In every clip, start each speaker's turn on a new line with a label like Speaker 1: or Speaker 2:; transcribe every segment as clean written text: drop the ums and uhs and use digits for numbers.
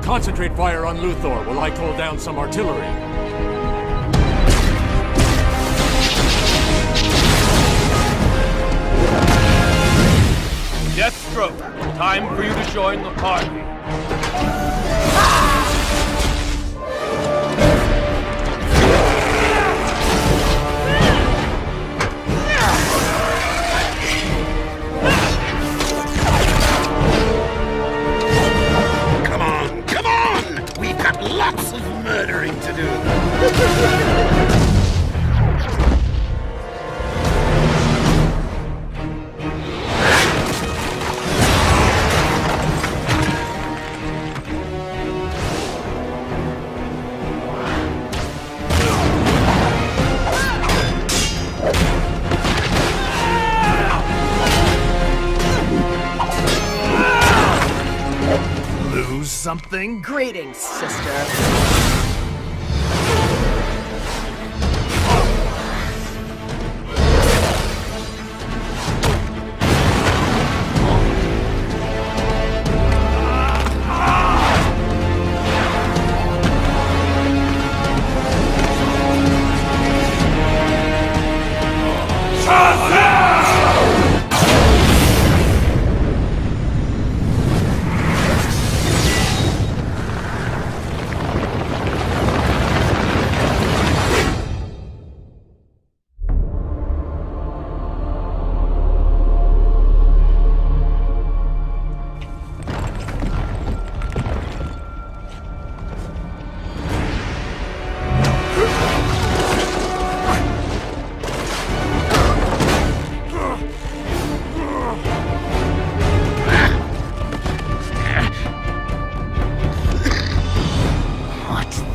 Speaker 1: Concentrate fire on Luthor while I call down some artillery.
Speaker 2: Deathstroke, time for you to join the party.
Speaker 3: Come on! We've got lots of murdering to do. Something?
Speaker 4: Greetings, sister.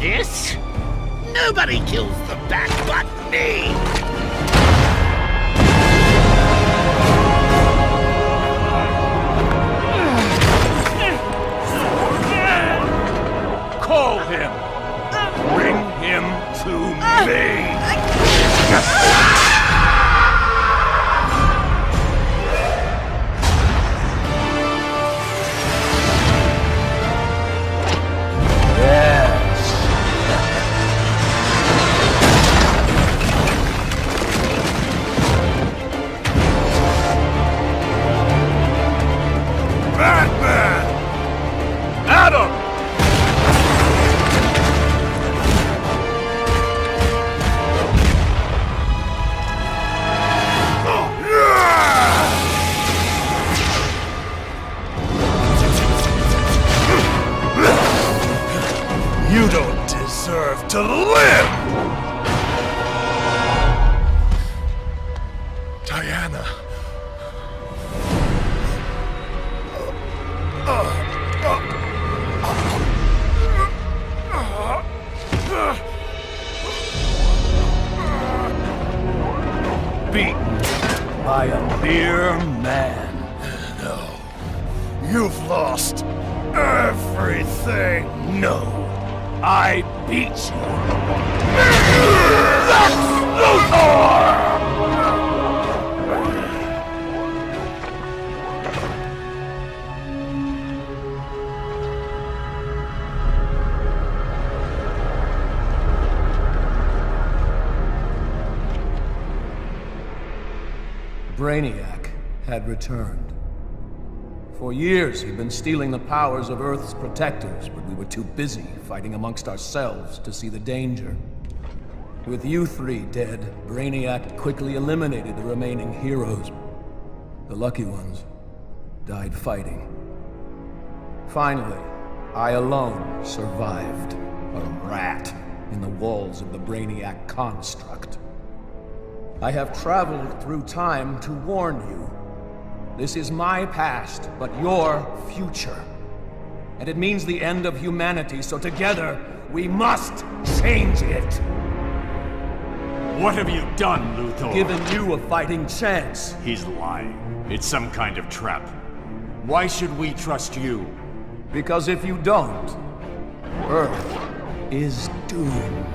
Speaker 4: This? Nobody kills the Bat but me!
Speaker 2: Call him! Bring him to me!
Speaker 3: You don't deserve to live! Diana.
Speaker 2: Beaten by a mere man.
Speaker 3: No. You've lost everything.
Speaker 2: No. I beat you. That's Luthor!
Speaker 5: Brainiac had returned. For years, he'd been stealing the powers of Earth's protectors, but we were too busy fighting amongst ourselves to see the danger. With you three dead, Brainiac quickly eliminated the remaining heroes. The lucky ones died fighting. Finally, I alone survived, a rat in the walls of the Brainiac construct. I have traveled through time to warn you. This is my past, but your future. And it means the end of humanity, so together, we must change it!
Speaker 1: What have you done, Luthor?
Speaker 5: Given you a fighting chance.
Speaker 1: He's lying. It's some kind of trap. Why should we trust you?
Speaker 5: Because if you don't, Earth is doomed.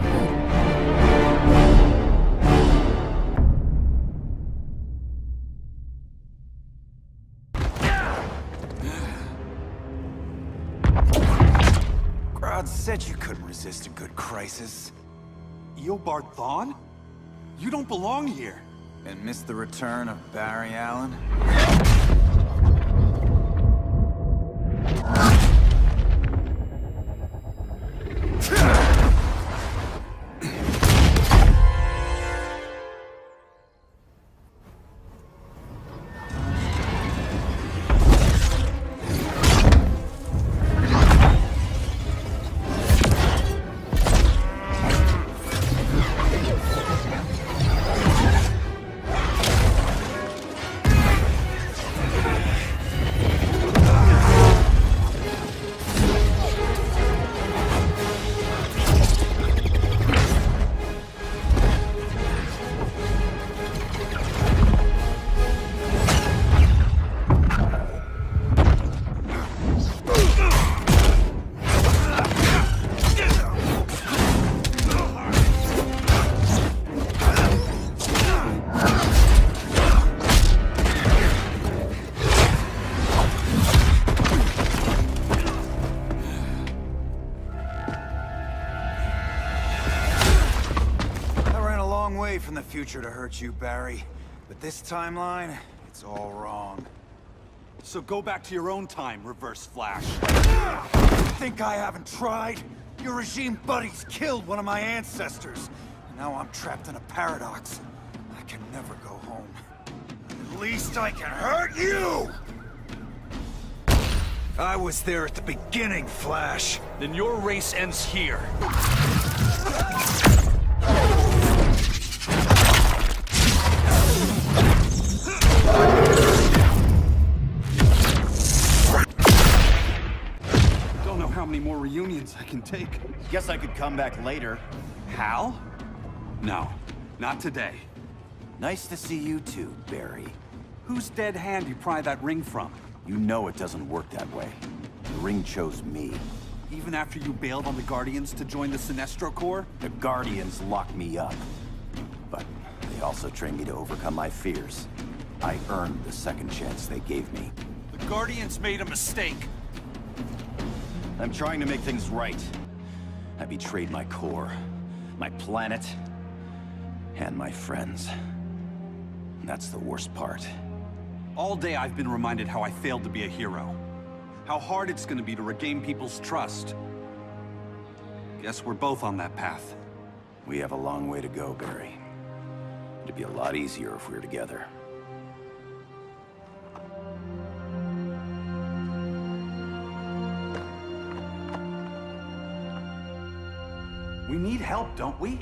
Speaker 6: crowd said you couldn't resist a good crisis.
Speaker 7: Eobard Thawne? You don't belong here.
Speaker 6: And miss the return of Barry Allen? From the future to hurt you, Barry. But this timeline, it's all wrong.
Speaker 7: So go back to your own time, Reverse Flash.
Speaker 6: Think I haven't tried? Your regime buddies killed one of my ancestors. And now I'm trapped in a paradox. I can never go home. At least I can hurt you! I was there at the beginning, Flash.
Speaker 7: Then your race ends here. Don't know how many more reunions I can take.
Speaker 8: Guess I could come back later.
Speaker 7: Hal? No, not today.
Speaker 8: Nice to see you too, Barry.
Speaker 7: Whose dead hand you pry that ring from?
Speaker 8: You know it doesn't work that way. The ring chose me.
Speaker 7: Even after you bailed on the Guardians to join the Sinestro Corps?
Speaker 8: The Guardians locked me up. But they also trained me to overcome my fears. I earned the second chance they gave me.
Speaker 7: The Guardians made a mistake.
Speaker 8: I'm trying to make things right. I betrayed my Corps, my planet, and my friends. That's the worst part.
Speaker 7: All day I've been reminded how I failed to be a hero. How hard it's gonna be to regain people's trust. Guess we're both on that path.
Speaker 8: We have a long way to go, Barry. It'd be a lot easier if we were together.
Speaker 7: We need help, don't we?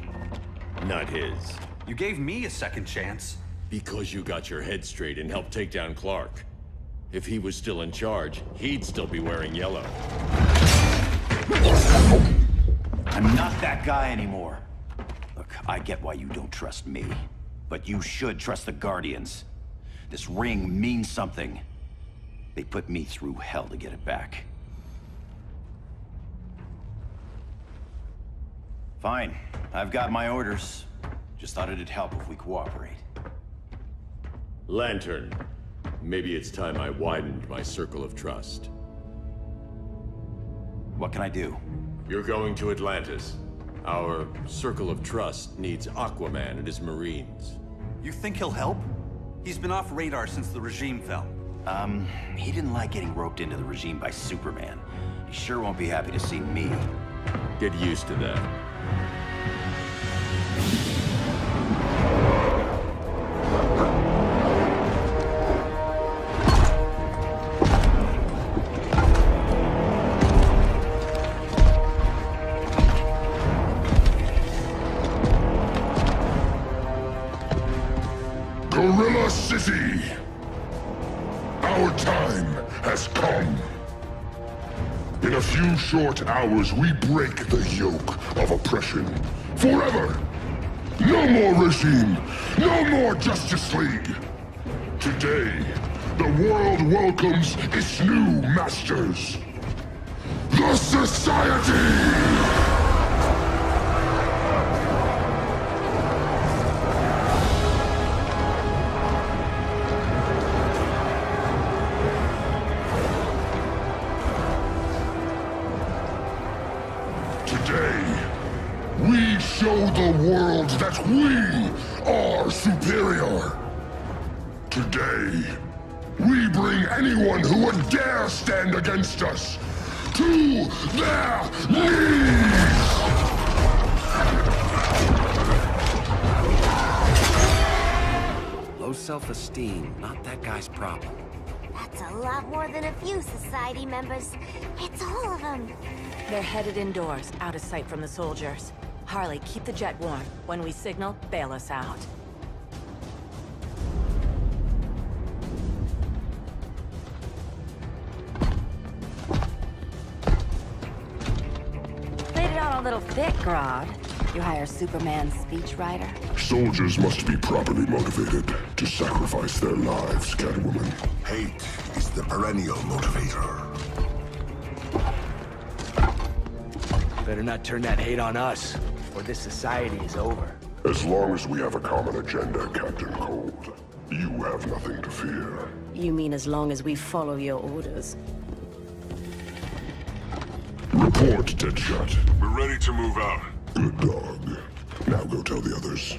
Speaker 2: Not his.
Speaker 7: You gave me a second chance.
Speaker 2: Because you got your head straight and helped take down Clark. If he was still in charge, he'd still be wearing yellow.
Speaker 8: I'm not that guy anymore. Look, I get why you don't trust me. But you should trust the Guardians. This ring means something. They put me through hell to get it back. Fine. I've got my orders. Just thought it'd help if we cooperate.
Speaker 2: Lantern. Maybe it's time I widened my circle of trust.
Speaker 8: What can I do?
Speaker 2: You're going to Atlantis. Our circle of trust needs Aquaman and his Marines.
Speaker 7: You think he'll help? He's been off radar since the regime fell.
Speaker 8: He didn't like getting roped into the regime by Superman. He sure won't be happy to see me.
Speaker 2: Get used to that.
Speaker 9: Gorilla City! Our time has come. In a few short hours, we break the yoke of oppression. Forever! No more regime! No more Justice League! Today, the world welcomes its new masters. The Society! We show the world that we are superior. Today, we bring anyone who would dare stand against us to their knees!
Speaker 10: Low self-esteem, not that guy's problem.
Speaker 11: That's a lot more than a few society members. It's all of them.
Speaker 12: They're headed indoors, out of sight from the soldiers. Harley, keep the jet warm. When we signal, bail us out. Played it out a little thick, Grodd. You hire Superman's speechwriter?
Speaker 9: Soldiers must be properly motivated to sacrifice their lives, Catwoman.
Speaker 13: Hate is the perennial motivator.
Speaker 10: Better not turn that hate on us, or this society is over.
Speaker 9: As long as we have a common agenda, Captain Cold, you have nothing to fear.
Speaker 12: You mean as long as we follow your orders?
Speaker 9: Report, Deadshot.
Speaker 13: We're ready to move out.
Speaker 9: Good dog. Now go tell the others.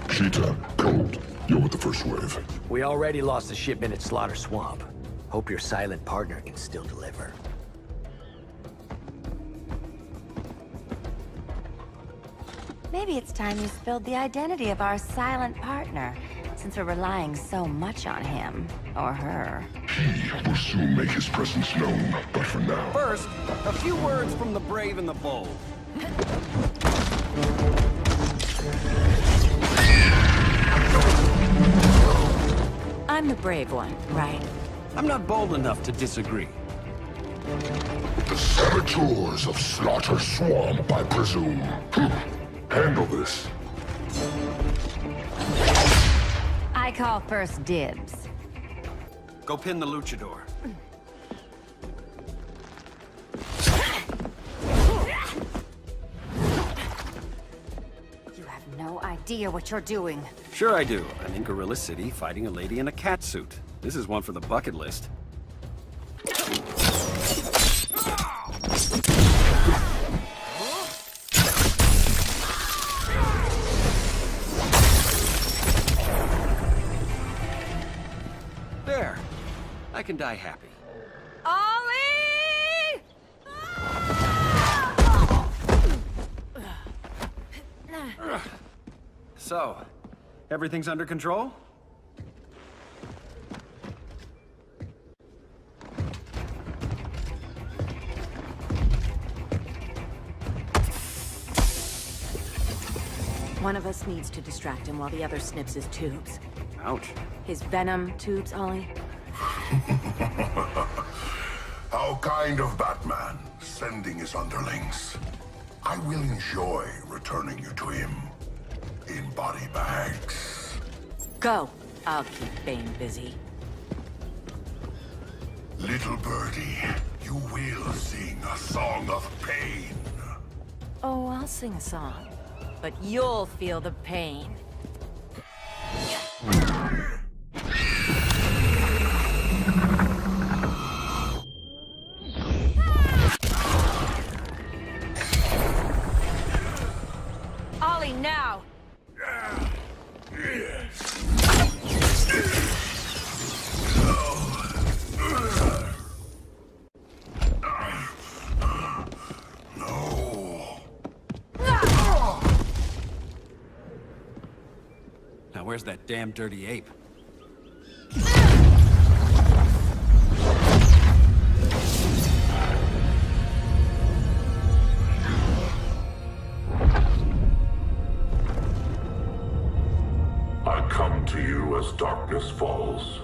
Speaker 9: Cheetah, Cold, you're with the first wave.
Speaker 10: We already lost a shipment at Slaughter Swamp. Hope your silent partner can still deliver.
Speaker 11: Maybe it's time you spilled the identity of our silent partner, since we're relying so much on him. Or her.
Speaker 9: He will soon make his presence known, but for now...
Speaker 7: First, a few words from the brave and the bold.
Speaker 12: I'm the brave one, right?
Speaker 10: I'm not bold enough to disagree.
Speaker 9: The saboteurs of Slaughter Swamp, I presume. Handle this.
Speaker 11: I call first dibs.
Speaker 7: Go pin the luchador.
Speaker 11: You have no idea what you're doing.
Speaker 7: Sure I do. I'm in Gorilla City fighting a lady in a cat suit. This is one for the bucket list. There. I can die happy.
Speaker 12: Ollie!
Speaker 7: So, everything's under control?
Speaker 12: One of us needs to distract him while the other snips his tubes.
Speaker 7: Ouch.
Speaker 12: His venom tubes, Ollie?
Speaker 13: How kind of Batman, sending his underlings. I will enjoy returning you to him in body bags.
Speaker 12: Go. I'll keep Bane busy.
Speaker 13: Little birdie, you will sing a song of pain.
Speaker 12: Oh, I'll sing a song. But you'll feel the pain. Ollie, now!
Speaker 7: Now where's that damn dirty ape?
Speaker 9: I come to you as darkness falls.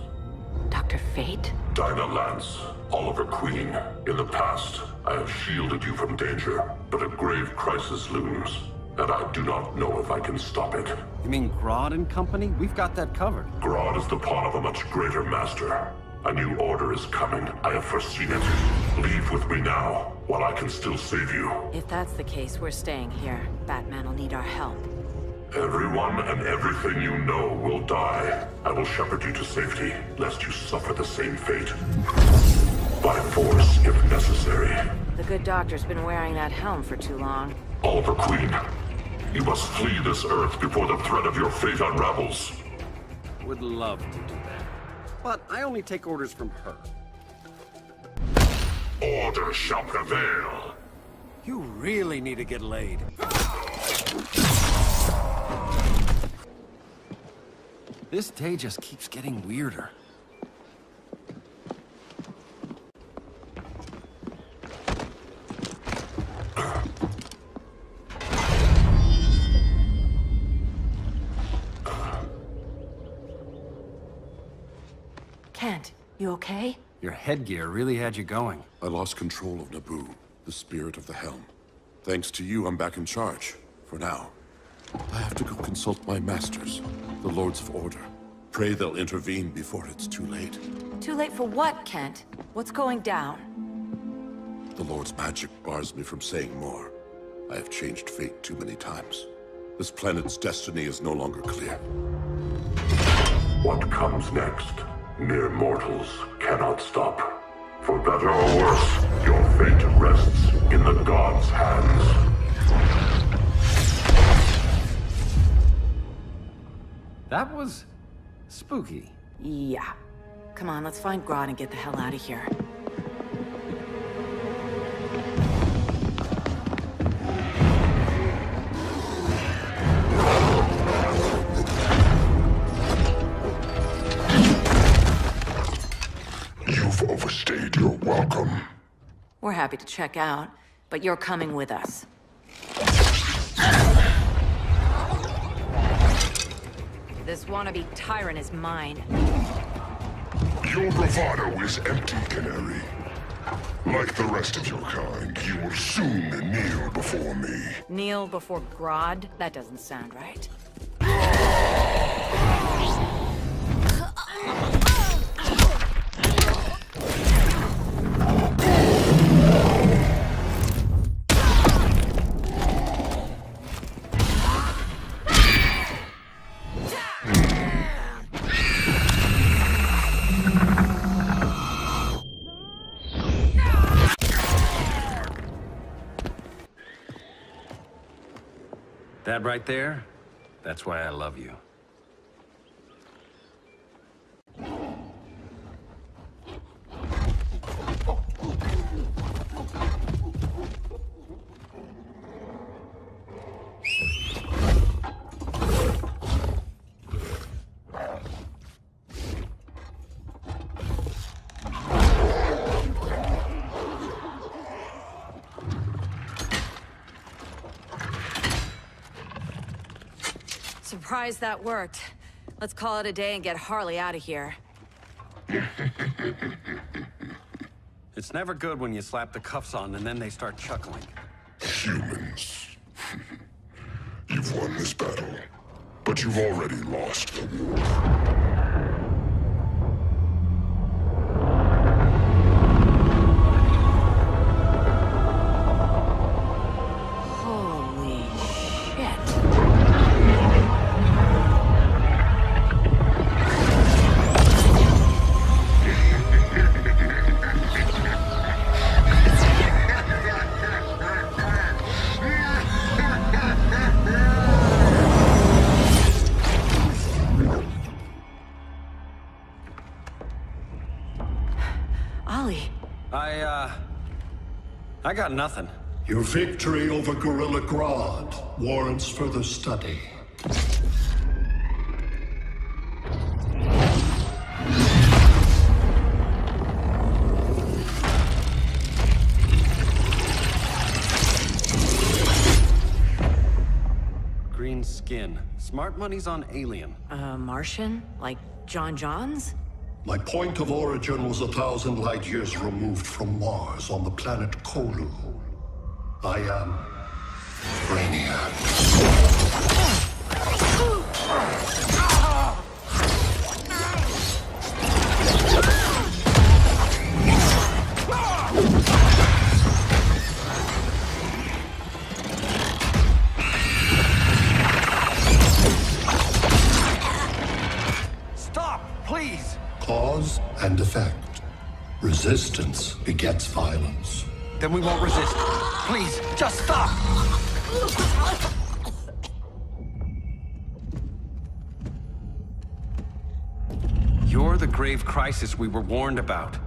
Speaker 12: Dr. Fate?
Speaker 9: Dinah Lance, Oliver Queen. In the past, I have shielded you from danger, but a grave crisis looms, and I do not know if I can stop it.
Speaker 7: You mean Grodd and company? We've got that covered.
Speaker 9: Grodd is the pawn of a much greater master. A new order is coming. I have foreseen it. Leave with me now, while I can still save you.
Speaker 12: If that's the case, we're staying here. Batman will need our help.
Speaker 9: Everyone and everything you know will die. I will shepherd you to safety, lest you suffer the same fate. By force, if necessary.
Speaker 12: The good doctor's been wearing that helm for too long.
Speaker 9: Oliver Queen, You must flee this Earth before the threat of your fate unravels.
Speaker 7: Would love to do that. But I only take orders from her.
Speaker 9: Order shall prevail.
Speaker 7: You really need to get laid. This day just keeps getting weirder.
Speaker 12: Kent, you okay?
Speaker 7: Your headgear really had you going.
Speaker 13: I lost control of Naboo, the spirit of the helm. Thanks to you, I'm back in charge. For now. I have to go consult my masters, the Lords of Order. Pray they'll intervene before it's too late.
Speaker 12: Too late for what, Kent? What's going down?
Speaker 13: The Lord's magic bars me from saying more. I have changed fate too many times. This planet's destiny is no longer clear. What comes next? Mere mortals cannot stop. For better or worse, your fate rests in the gods' hands.
Speaker 7: That was spooky.
Speaker 12: Yeah. Come on, let's find Grodd and get the hell out of here.
Speaker 9: You've overstayed your welcome.
Speaker 12: We're happy to check out, but you're coming with us. This wannabe tyrant is mine.
Speaker 9: Your bravado is empty, Canary. Like the rest of your kind, you will soon kneel before me.
Speaker 12: Kneel before Grodd? That doesn't sound right.
Speaker 7: That right there, that's why I love you.
Speaker 12: Surprised that worked. Let's call it a day and get Harley out of here.
Speaker 7: It's never good when you slap the cuffs on and then they start chuckling.
Speaker 9: Humans. You've won this battle, but you've already lost the war.
Speaker 7: I got nothing.
Speaker 14: Your victory over Gorilla Grodd warrants further study.
Speaker 7: Green skin. Smart money's on alien.
Speaker 12: Martian? Like John Johns?
Speaker 14: My point of origin was 1,000 light years removed from Mars on the planet Kolu. I am Brainiac.
Speaker 7: Stop, please!
Speaker 14: Cause and effect. Resistance begets violence.
Speaker 7: Then we won't resist. Please, just stop! grave crisis we were warned about.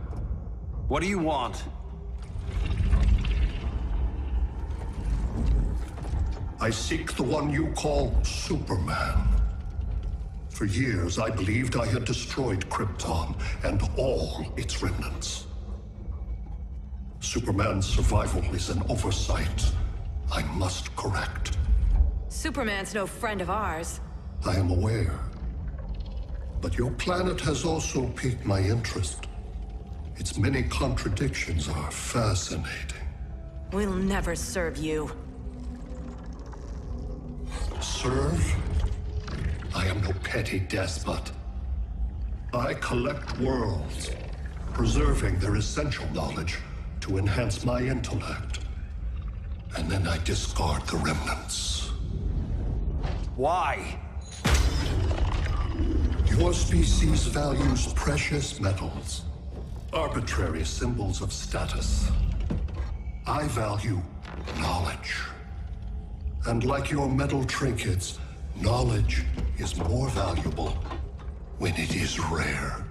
Speaker 7: What do you want?
Speaker 14: I seek the one you call Superman. For years, I believed I had destroyed Krypton and all its remnants. Superman's survival is an oversight I must correct.
Speaker 12: Superman's no friend of ours.
Speaker 14: I am aware. But your planet has also piqued my interest. Its many contradictions are fascinating.
Speaker 12: We'll never serve you.
Speaker 14: Serve? I am no petty despot. I collect worlds, preserving their essential knowledge to enhance my intellect. And then I discard the remnants.
Speaker 7: Why?
Speaker 14: Your species values precious metals, arbitrary symbols of status. I value knowledge. And like your metal trinkets, knowledge is more valuable when it is rare.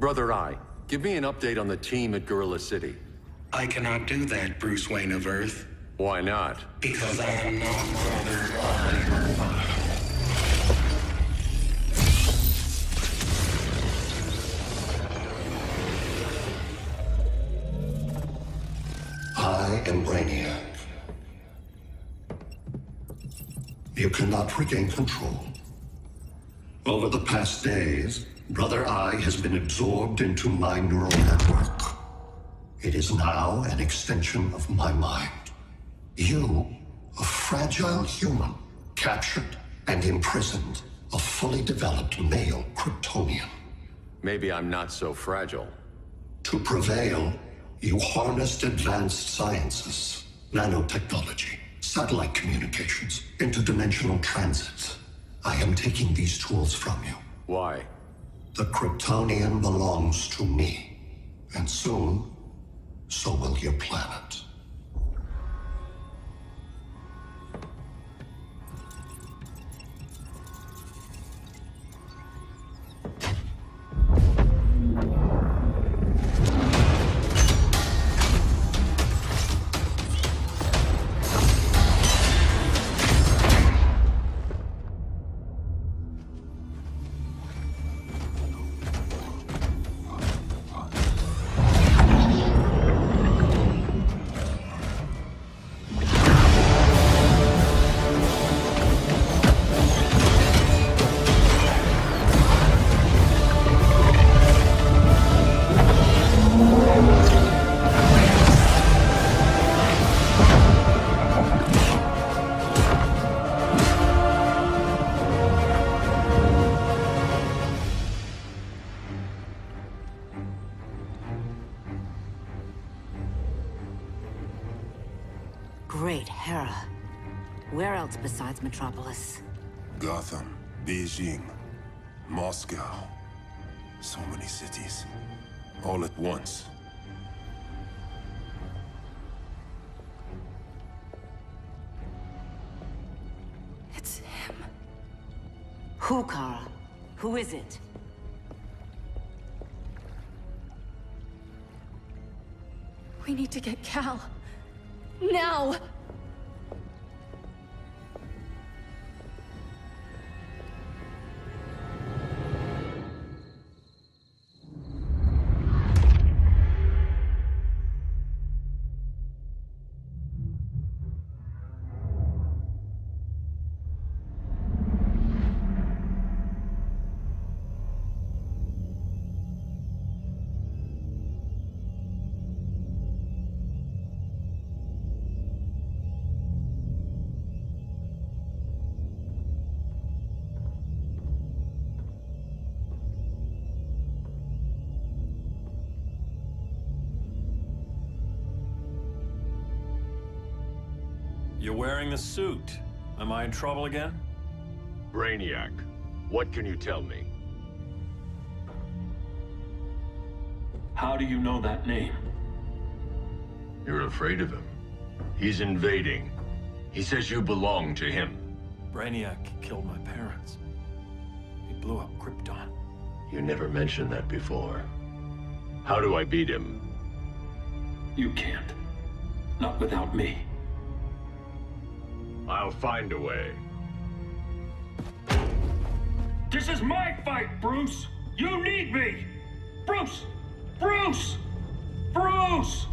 Speaker 2: Brother Eye, give me an update on the team at Gorilla City.
Speaker 3: I cannot do that, Bruce Wayne of Earth.
Speaker 2: Why not?
Speaker 3: Because I am not Brother
Speaker 14: I am Brainiac. You cannot regain control. Over the past days, Brother Eye has been absorbed into my neural network. It is now an extension of my mind. You, a fragile human, captured and imprisoned a fully developed male Kryptonian.
Speaker 2: Maybe I'm not so fragile.
Speaker 14: To prevail, you harnessed advanced sciences, nanotechnology, satellite communications, interdimensional transit. I am taking these tools from you.
Speaker 2: Why?
Speaker 14: The Kryptonian belongs to me. And soon, so will your planet.
Speaker 12: Great Hera. Where else besides Metropolis?
Speaker 13: Gotham, Beijing, Moscow. So many cities. All at once.
Speaker 12: It's him. Who, Kara? Who is it?
Speaker 15: We need to get Cal. Now!
Speaker 2: You're wearing the suit. Am I in trouble again?
Speaker 16: Brainiac, what can you tell me?
Speaker 2: How do you know that name?
Speaker 16: You're afraid of him. He's invading. He says you belong to him.
Speaker 2: Brainiac killed my parents. He blew up Krypton.
Speaker 16: You never mentioned that before. How do I beat him?
Speaker 2: You can't. Not without me.
Speaker 16: I'll find a way.
Speaker 2: This is my fight, Bruce! You need me! Bruce! Bruce! Bruce!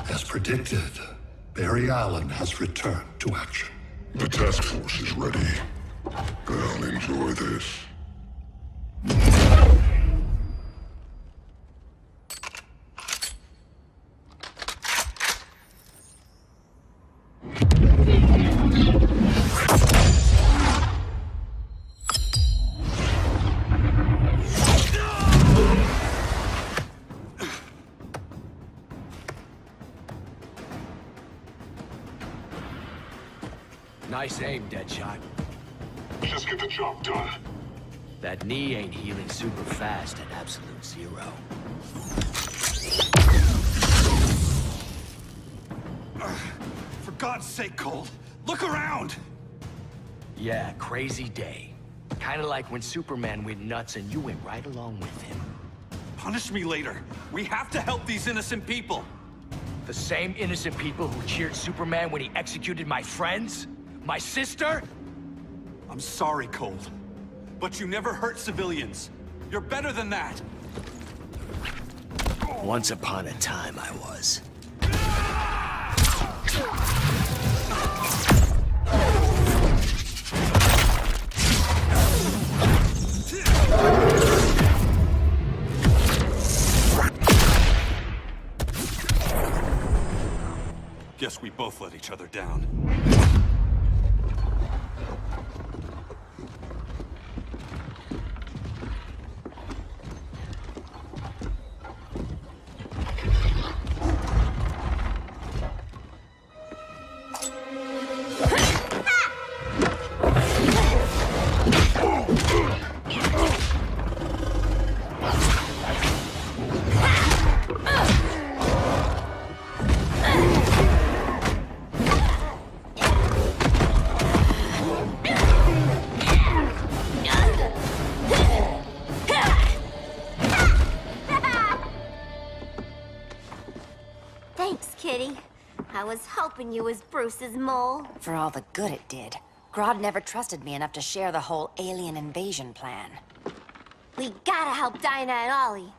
Speaker 14: As predicted, Barry Allen has returned to action.
Speaker 9: The task force is ready. I'll enjoy this.
Speaker 10: Nice aim, Deadshot.
Speaker 9: Just get the job done.
Speaker 10: That knee ain't healing super fast at absolute zero.
Speaker 6: For God's sake, Cole, look around!
Speaker 10: Yeah, crazy day. Kinda like when Superman went nuts and you went right along with him.
Speaker 7: Punish me later. We have to help these innocent people.
Speaker 10: The same innocent people who cheered Superman when he executed my friends? My sister?
Speaker 7: I'm sorry, Cole. But you never hurt civilians. You're better than that.
Speaker 10: Once upon a time, I was.
Speaker 7: Guess we both let each other down.
Speaker 17: Thanks, Kitty. I was hoping you was Bruce's mole.
Speaker 11: For all the good it did. Grodd never trusted me enough to share the whole alien invasion plan.
Speaker 17: We gotta help Dinah and Ollie.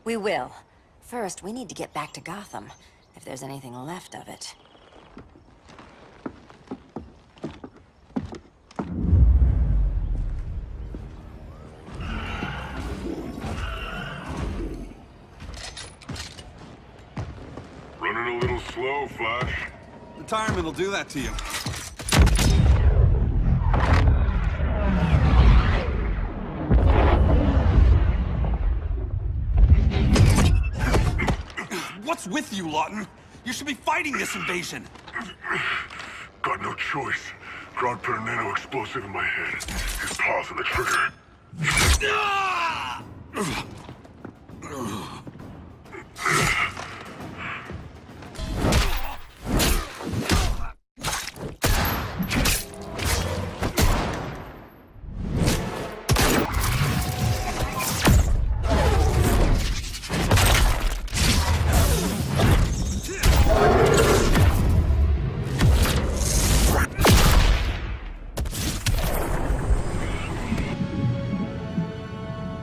Speaker 11: We will. First, we need to get back to Gotham, if there's anything left of it.
Speaker 9: Running a little slow, Flash.
Speaker 7: Retirement will do that to you. What's with you, Lawton? You should be fighting this invasion.
Speaker 9: Got no choice. Grodd put a nano-explosive in my head. His paws on the trigger.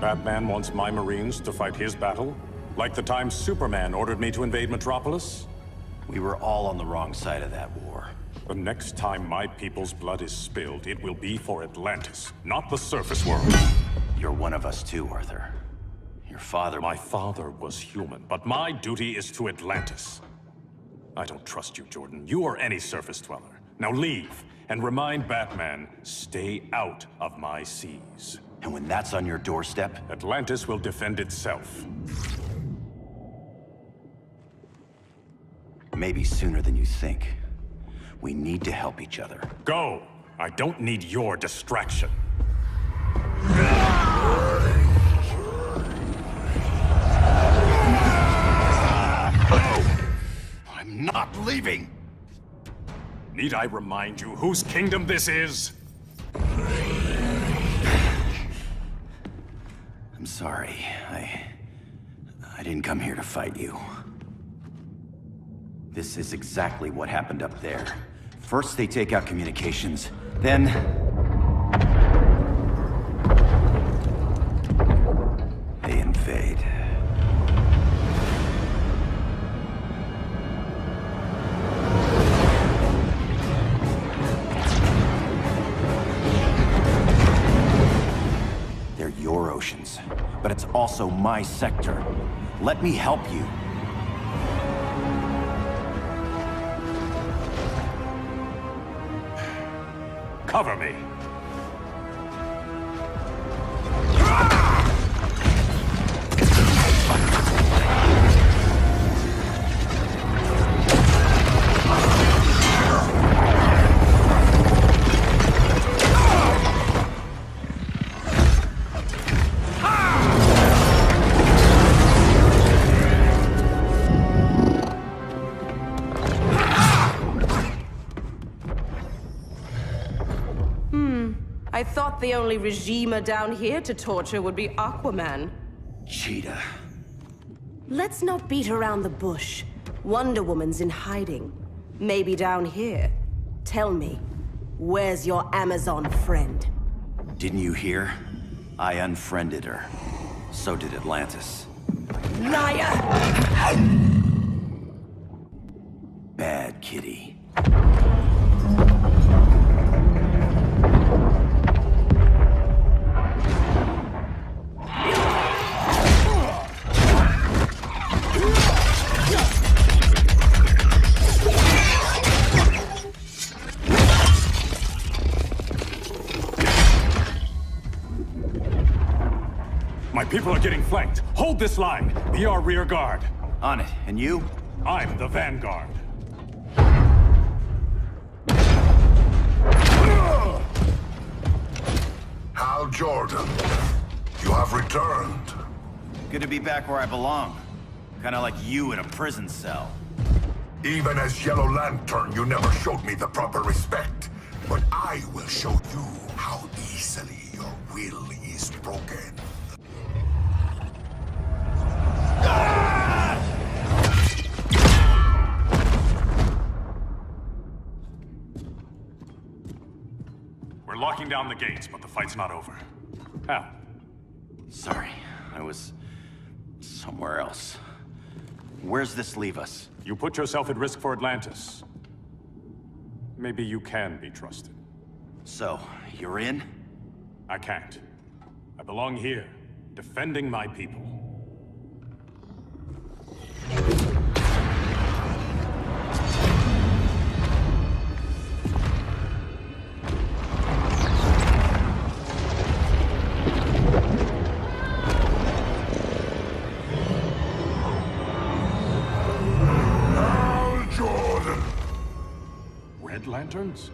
Speaker 18: Batman wants my Marines to fight his battle? Like the time Superman ordered me to invade Metropolis?
Speaker 8: We were all on the wrong side of that war.
Speaker 18: The next time my people's blood is spilled, it will be for Atlantis, not the surface world.
Speaker 8: You're one of us too, Arthur. Your father...
Speaker 18: My father was human, but my duty is to Atlantis. I don't trust you, Jordan. You or any surface dweller. Now leave, and remind Batman, stay out of my seas.
Speaker 8: And when that's on your doorstep?
Speaker 18: Atlantis will defend itself.
Speaker 8: Maybe sooner than you think. We need to help each other.
Speaker 18: Go! I don't need your distraction.
Speaker 8: I'm not leaving!
Speaker 18: Need I remind you whose kingdom this is?
Speaker 8: I'm sorry. I didn't come here to fight you. This is exactly what happened up there. First they take out communications, then... they invade. They're your oceans, but it's also my sector. Let me help you.
Speaker 18: Cover me!
Speaker 19: I thought the only regimer down here to torture would be Aquaman.
Speaker 8: Cheetah.
Speaker 19: Let's not beat around the bush. Wonder Woman's in hiding. Maybe down here. Tell me, where's your Amazon friend?
Speaker 8: Didn't you hear? I unfriended her. So did Atlantis.
Speaker 19: Liar!
Speaker 8: Bad kitty.
Speaker 18: My people are getting flanked. Hold this line. Be our rear guard.
Speaker 8: On it. And you?
Speaker 18: I'm the vanguard.
Speaker 9: Hal Jordan, you have returned.
Speaker 8: Good to be back where I belong. Kinda like you in a prison cell.
Speaker 9: Even as Yellow Lantern, you never showed me the proper respect. But I will show you how easily your will is broken.
Speaker 18: We're locking down the gates, but the fight's not over. Hal.
Speaker 8: Sorry, I was somewhere else. Where's this leave us?
Speaker 18: You put yourself at risk for Atlantis. Maybe you can be trusted.
Speaker 8: So, you're in?
Speaker 18: I can't. I belong here, defending my people. Lanterns?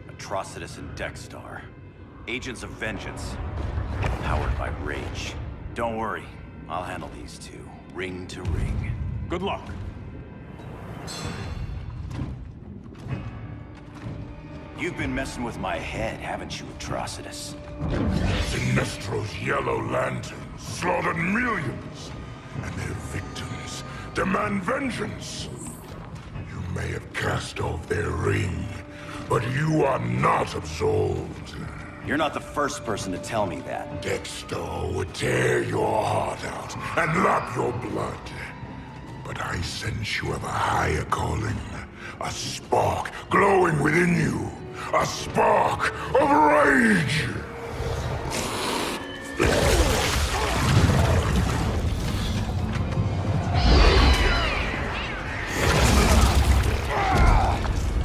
Speaker 8: Atrocitus and Dexstar. Agents of Vengeance. Powered by rage. Don't worry, I'll handle these two, ring to ring.
Speaker 18: Good luck.
Speaker 8: You've been messing with my head, haven't you, Atrocitus?
Speaker 9: Sinestro's Yellow Lanterns slaughtered millions, and their victims demand vengeance. You may have cast off their ring, but you are not absolved.
Speaker 8: You're not the first person to tell me that.
Speaker 9: Dexter would tear your heart out and lap your blood. But I sense you have a higher calling. A spark glowing within you. A spark of rage!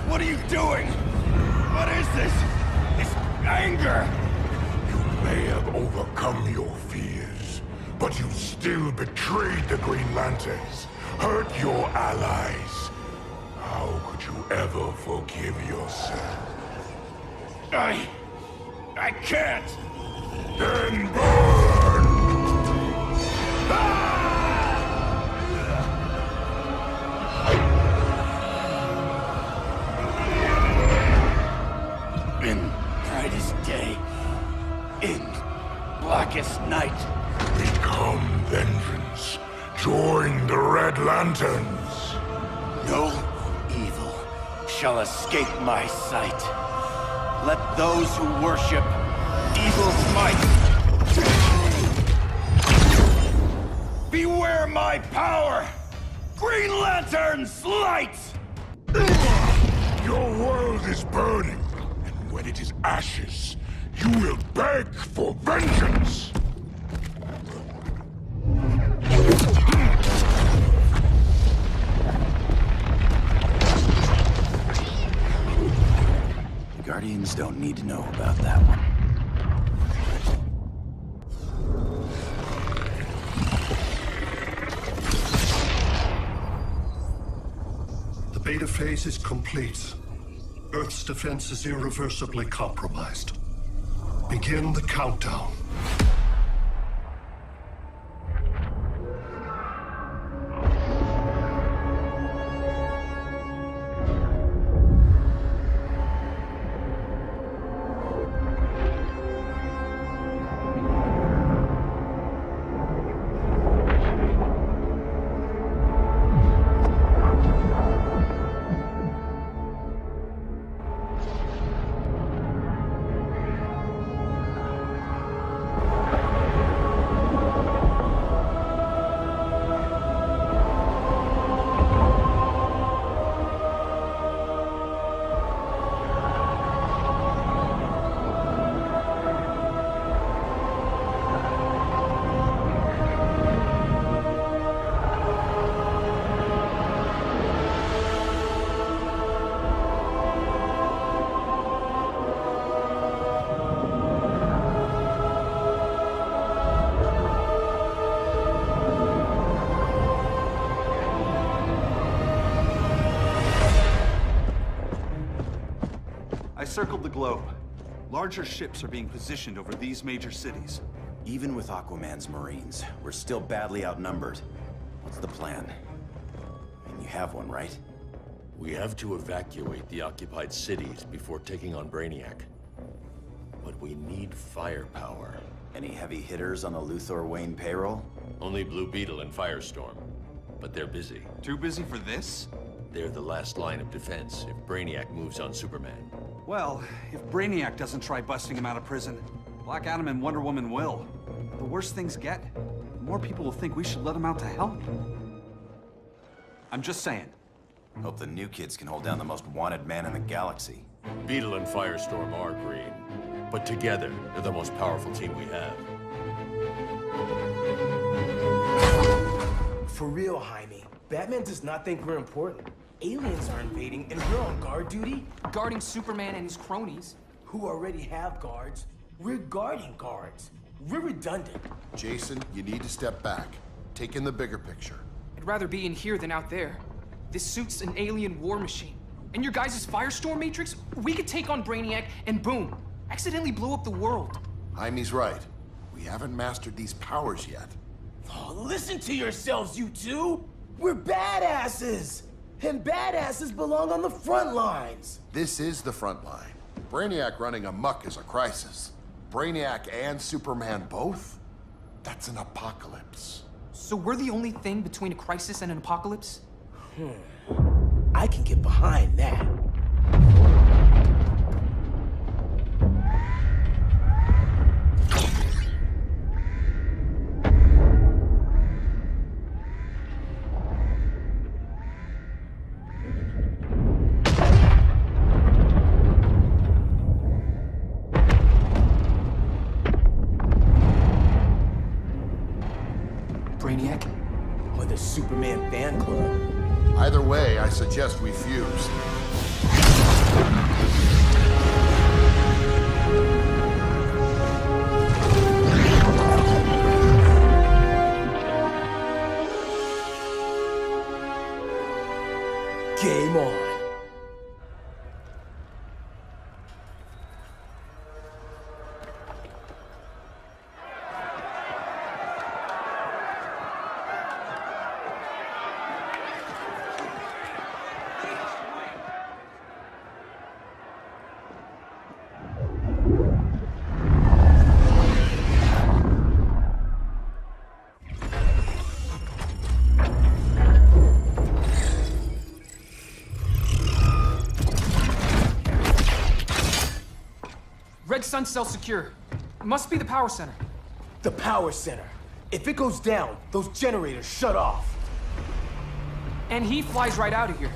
Speaker 6: What are you doing? What is this? This anger!
Speaker 9: You may have overcome your fears, but you still betrayed the Green Lanterns, hurt your allies. How could you ever forgive yourself?
Speaker 6: I can't!
Speaker 9: Then burn!
Speaker 6: In brightest day, in blackest night.
Speaker 9: Become vengeance. Join the Red Lanterns.
Speaker 8: No evil shall escape my sight. Let those who worship evil's might beware my power! Green Lantern's light!
Speaker 9: Your world is burning, and when it is ashes, you will beg for vengeance!
Speaker 8: The Guardians don't need to know about that one.
Speaker 14: The beta phase is complete. Earth's defense is irreversibly compromised. Begin the countdown.
Speaker 7: Circled the globe. Larger ships are being positioned over these major cities.
Speaker 8: Even with Aquaman's Marines, we're still badly outnumbered. What's the plan? And you have one, right?
Speaker 2: We have to evacuate the occupied cities before taking on Brainiac. But we need firepower.
Speaker 8: Any heavy hitters on the Luthor Wayne payroll?
Speaker 2: Only Blue Beetle and Firestorm. But they're busy.
Speaker 7: Too busy for this?
Speaker 2: They're the last line of defense if Brainiac moves on Superman.
Speaker 7: Well, if Brainiac doesn't try busting him out of prison, Black Adam and Wonder Woman will. The worse things get, the more people will think we should let him out to help. I'm just saying.
Speaker 8: Hope the new kids can hold down the most wanted man in the galaxy.
Speaker 2: Beetle and Firestorm are green, but together, they're the most powerful team we have.
Speaker 10: For real, Jaime, Batman does not think we're important. Aliens are invading, and we're on guard duty?
Speaker 20: Guarding Superman and his cronies.
Speaker 10: Who already have guards. We're guarding guards. We're redundant.
Speaker 21: Jason, you need to step back. Take in the bigger picture.
Speaker 20: I'd rather be in here than out there. This suit's an alien war machine. And your guys' Firestorm Matrix, we could take on Brainiac and boom, accidentally blow up the world.
Speaker 21: Jaime's right. We haven't mastered these powers yet.
Speaker 10: Oh, listen to yourselves, you two! We're badasses! And badasses belong on the front lines!
Speaker 21: This is the front line. Brainiac running amok is a crisis. Brainiac and Superman both? That's an apocalypse.
Speaker 20: So we're the only thing between a crisis and an apocalypse?
Speaker 10: I can get behind that. Brainiac? Or the Superman fan club?
Speaker 21: Either way, I suggest we fuse.
Speaker 10: Game on.
Speaker 20: Red Sun cell secure. Must be the power center.
Speaker 10: The power center. If it goes down, those generators shut off.
Speaker 20: And he flies right out of here.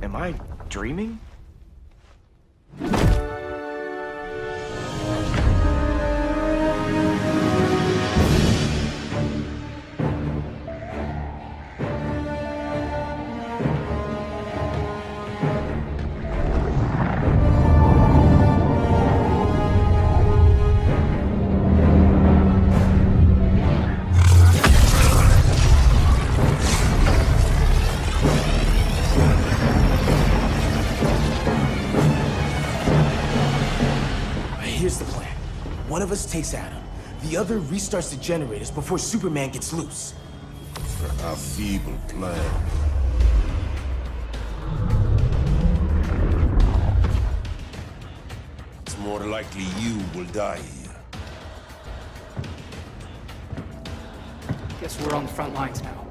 Speaker 10: Am I dreaming? Here's the plan. One of us takes Adam. The other restarts the generators before Superman gets loose.
Speaker 9: A feeble plan. It's more likely you will die here.
Speaker 20: Guess we're on the front lines now.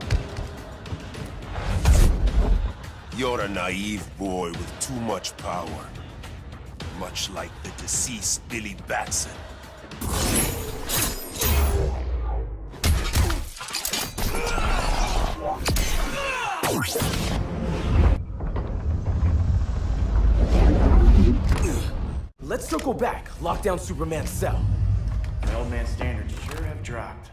Speaker 9: You're a naive boy with too much power. Much like the deceased Billy Batson.
Speaker 10: Let's circle back, lock down Superman's cell.
Speaker 4: The old man's standards sure have dropped.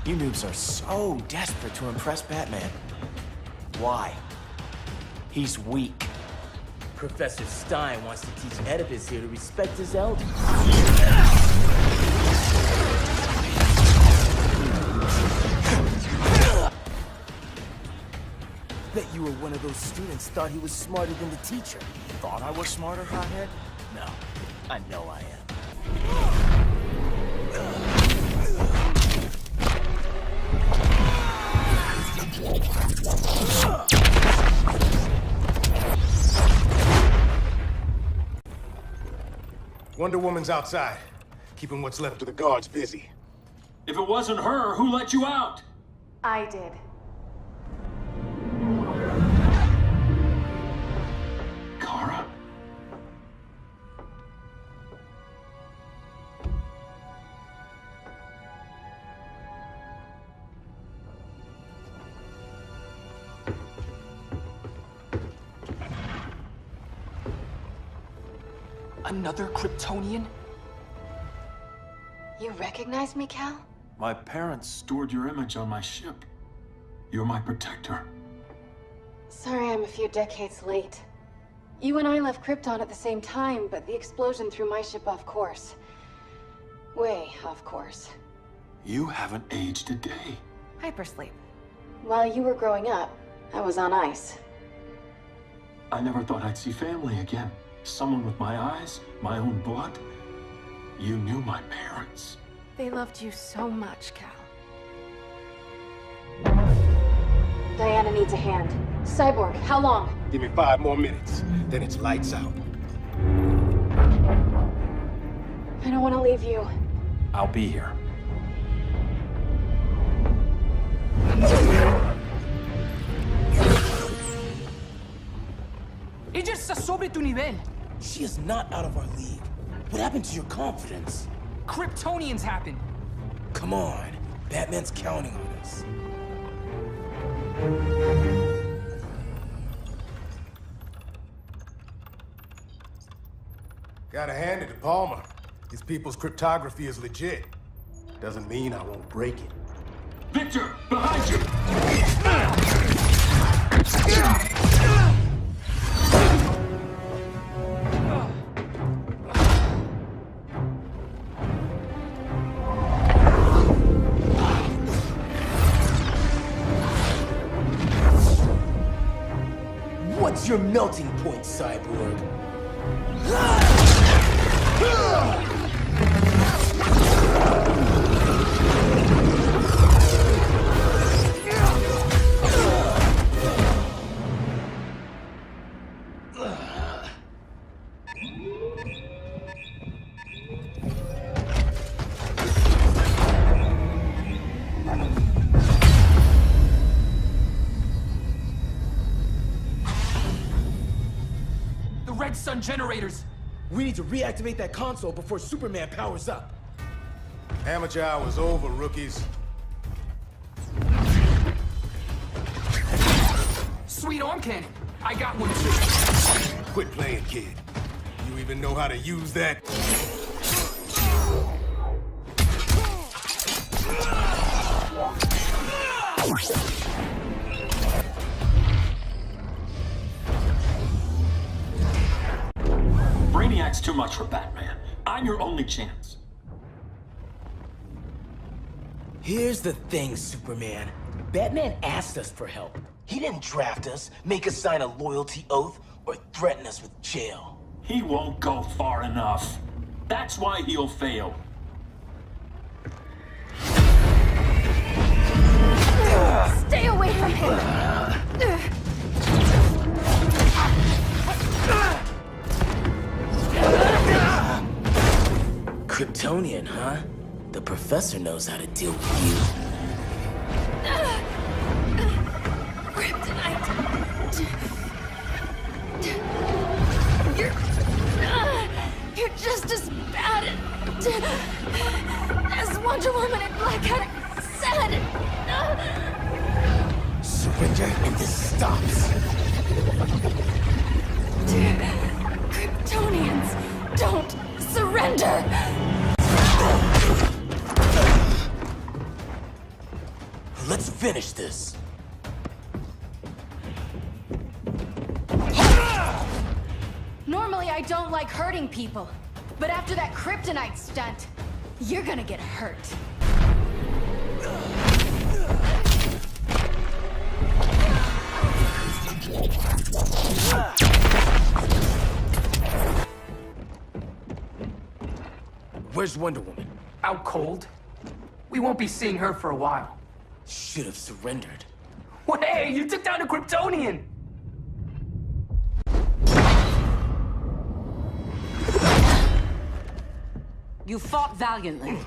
Speaker 10: You noobs are so desperate to impress Batman. Why? He's weak. Professor Stein wants to teach Oedipus here to respect his elders. Bet you were one of those students thought he was smarter than the teacher. Thought I was smarter, hothead? No, I know I am.
Speaker 4: Wonder Woman's outside, keeping what's left of the guards busy.
Speaker 16: If it wasn't her, who let you out?
Speaker 15: I did.
Speaker 16: Kara?
Speaker 20: Another Kryptonian?
Speaker 15: You recognize me, Cal?
Speaker 16: My parents stored your image on my ship. You're my protector.
Speaker 15: Sorry I'm a few decades late. You and I left Krypton at the same time, but the explosion threw my ship off course. Way off course.
Speaker 16: You haven't aged a day.
Speaker 15: Hypersleep. While you were growing up, I was on ice.
Speaker 16: I never thought I'd see family again. Someone with my eyes, my own blood. You knew my parents.
Speaker 15: They loved you so much, Cal. Diana needs a hand. Cyborg, how long?
Speaker 4: Give me 5 more minutes, then it's lights out.
Speaker 15: I don't want to leave you.
Speaker 10: I'll be here.
Speaker 20: Ella está sobre tu nivel.
Speaker 10: She is not out of our league. What happened to your confidence?
Speaker 20: Kryptonians happen.
Speaker 10: Come on. Batman's counting on us.
Speaker 4: Gotta hand it to Palmer. His people's cryptography is legit. Doesn't mean I won't break it.
Speaker 16: Victor, behind you!
Speaker 10: What's your melting point, Cyborg?
Speaker 20: Red Sun generators!
Speaker 10: We need to reactivate that console before Superman powers up.
Speaker 4: Amateur hour's over, rookies.
Speaker 20: Sweet arm cannon. I got one too.
Speaker 4: Quit playing, kid. You even know how to use that?
Speaker 1: Brainiac's too much for Batman. I'm your only chance.
Speaker 10: Here's the thing, Superman. Batman asked us for help. He didn't draft us, make us sign a loyalty oath, or threaten us with jail.
Speaker 1: He won't go far enough. That's why he'll fail.
Speaker 15: Stay away from him!
Speaker 10: Kryptonian, huh? The professor knows how to deal with you.
Speaker 15: Kryptonite! You're just as bad as Wonder Woman and Black Cat said!
Speaker 10: Surrender and this stops.
Speaker 15: Kryptonians, don't surrender!
Speaker 10: Let's finish this.
Speaker 15: Normally I don't like hurting people, but after that kryptonite stunt, you're gonna get hurt.
Speaker 10: Where's Wonder Woman?
Speaker 20: Out cold. We won't be seeing her for a while.
Speaker 10: Should have surrendered.
Speaker 20: Hey, you took down a Kryptonian!
Speaker 12: You fought valiantly.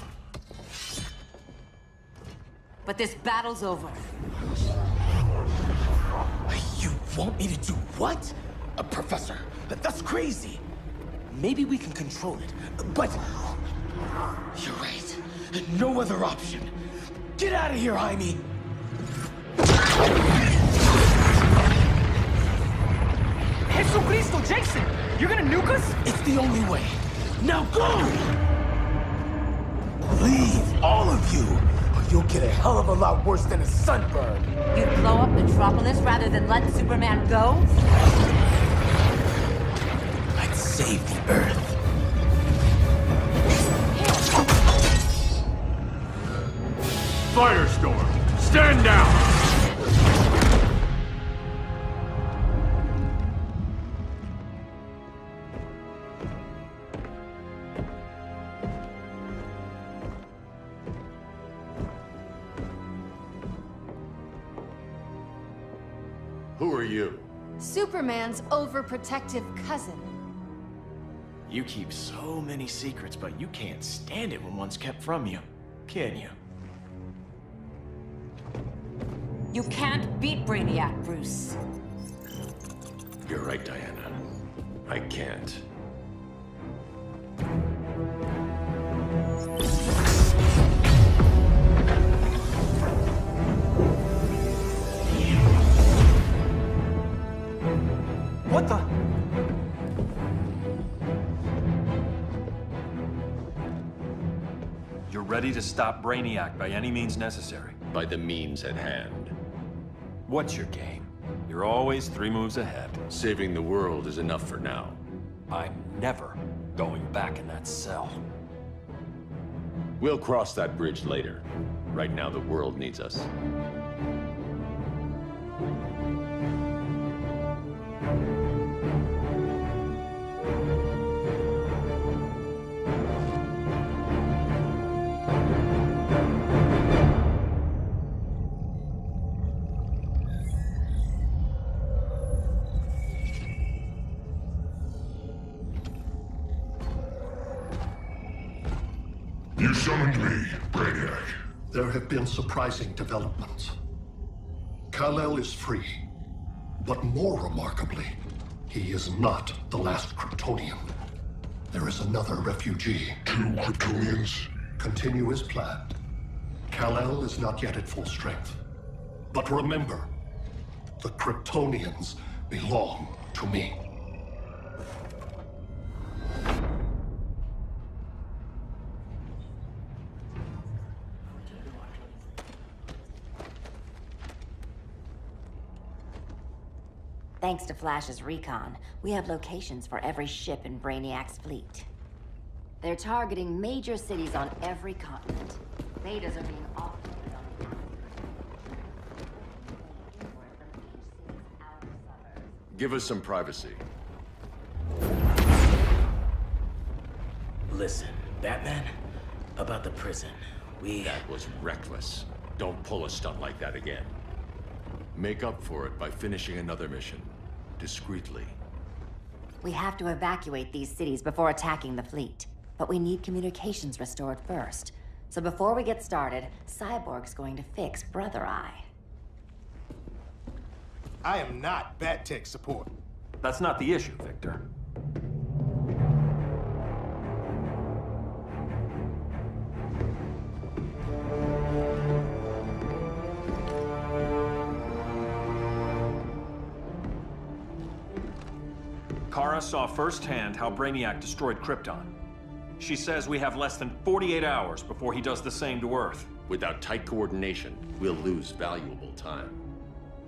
Speaker 12: But this battle's over.
Speaker 10: You want me to do what? Professor, that's crazy. Maybe we can control it, but... You're right. No other option. Get out of here, Jaime!
Speaker 20: Jesucristo, Jason! You're gonna nuke us?
Speaker 10: It's the only way. Now go! Leave, all of you, or you'll get a hell of a lot worse than a sunburn.
Speaker 12: You'd blow up Metropolis rather than let Superman go?
Speaker 10: I'd save the Earth.
Speaker 16: Firestorm, stand down!
Speaker 2: you?
Speaker 15: Superman's overprotective cousin.
Speaker 10: You keep so many secrets, but you can't stand it when one's kept from you, can you?
Speaker 12: You can't beat Brainiac, Bruce.
Speaker 2: You're right, Diana. I can't.
Speaker 10: What the?
Speaker 7: You're ready to stop Brainiac by any means necessary.
Speaker 2: By the means at hand.
Speaker 7: What's your game? You're always 3 moves ahead.
Speaker 2: Saving the world is enough for now.
Speaker 7: I'm never going back in that cell.
Speaker 2: We'll cross that bridge later. Right now, the world needs us.
Speaker 9: You summoned me, Brainiac.
Speaker 14: There have been surprising developments. Kal-El is free, but more remarkably, he is not the last Kryptonian. There is another refugee.
Speaker 9: 2 Kryptonians?
Speaker 14: Continue as planned. Kal-El is not yet at full strength. But remember, the Kryptonians belong to me.
Speaker 11: Thanks to Flash's recon, we have locations for every ship in Brainiac's fleet. They're targeting major cities on every continent. Betas are being offloaded on the
Speaker 2: Give us some privacy.
Speaker 10: Listen, Batman, about the prison,
Speaker 2: That was reckless. Don't pull a stunt like that again. Make up for it by finishing another mission. Discreetly.
Speaker 11: We have to evacuate these cities before attacking the fleet. But we need communications restored first. So before we get started, Cyborg's going to fix Brother Eye.
Speaker 4: I am not Bat Tech support.
Speaker 7: That's not the issue, Victor. Kara saw firsthand how Brainiac destroyed Krypton. She says we have less than 48 hours before he does the same to Earth.
Speaker 2: Without tight coordination, we'll lose valuable time.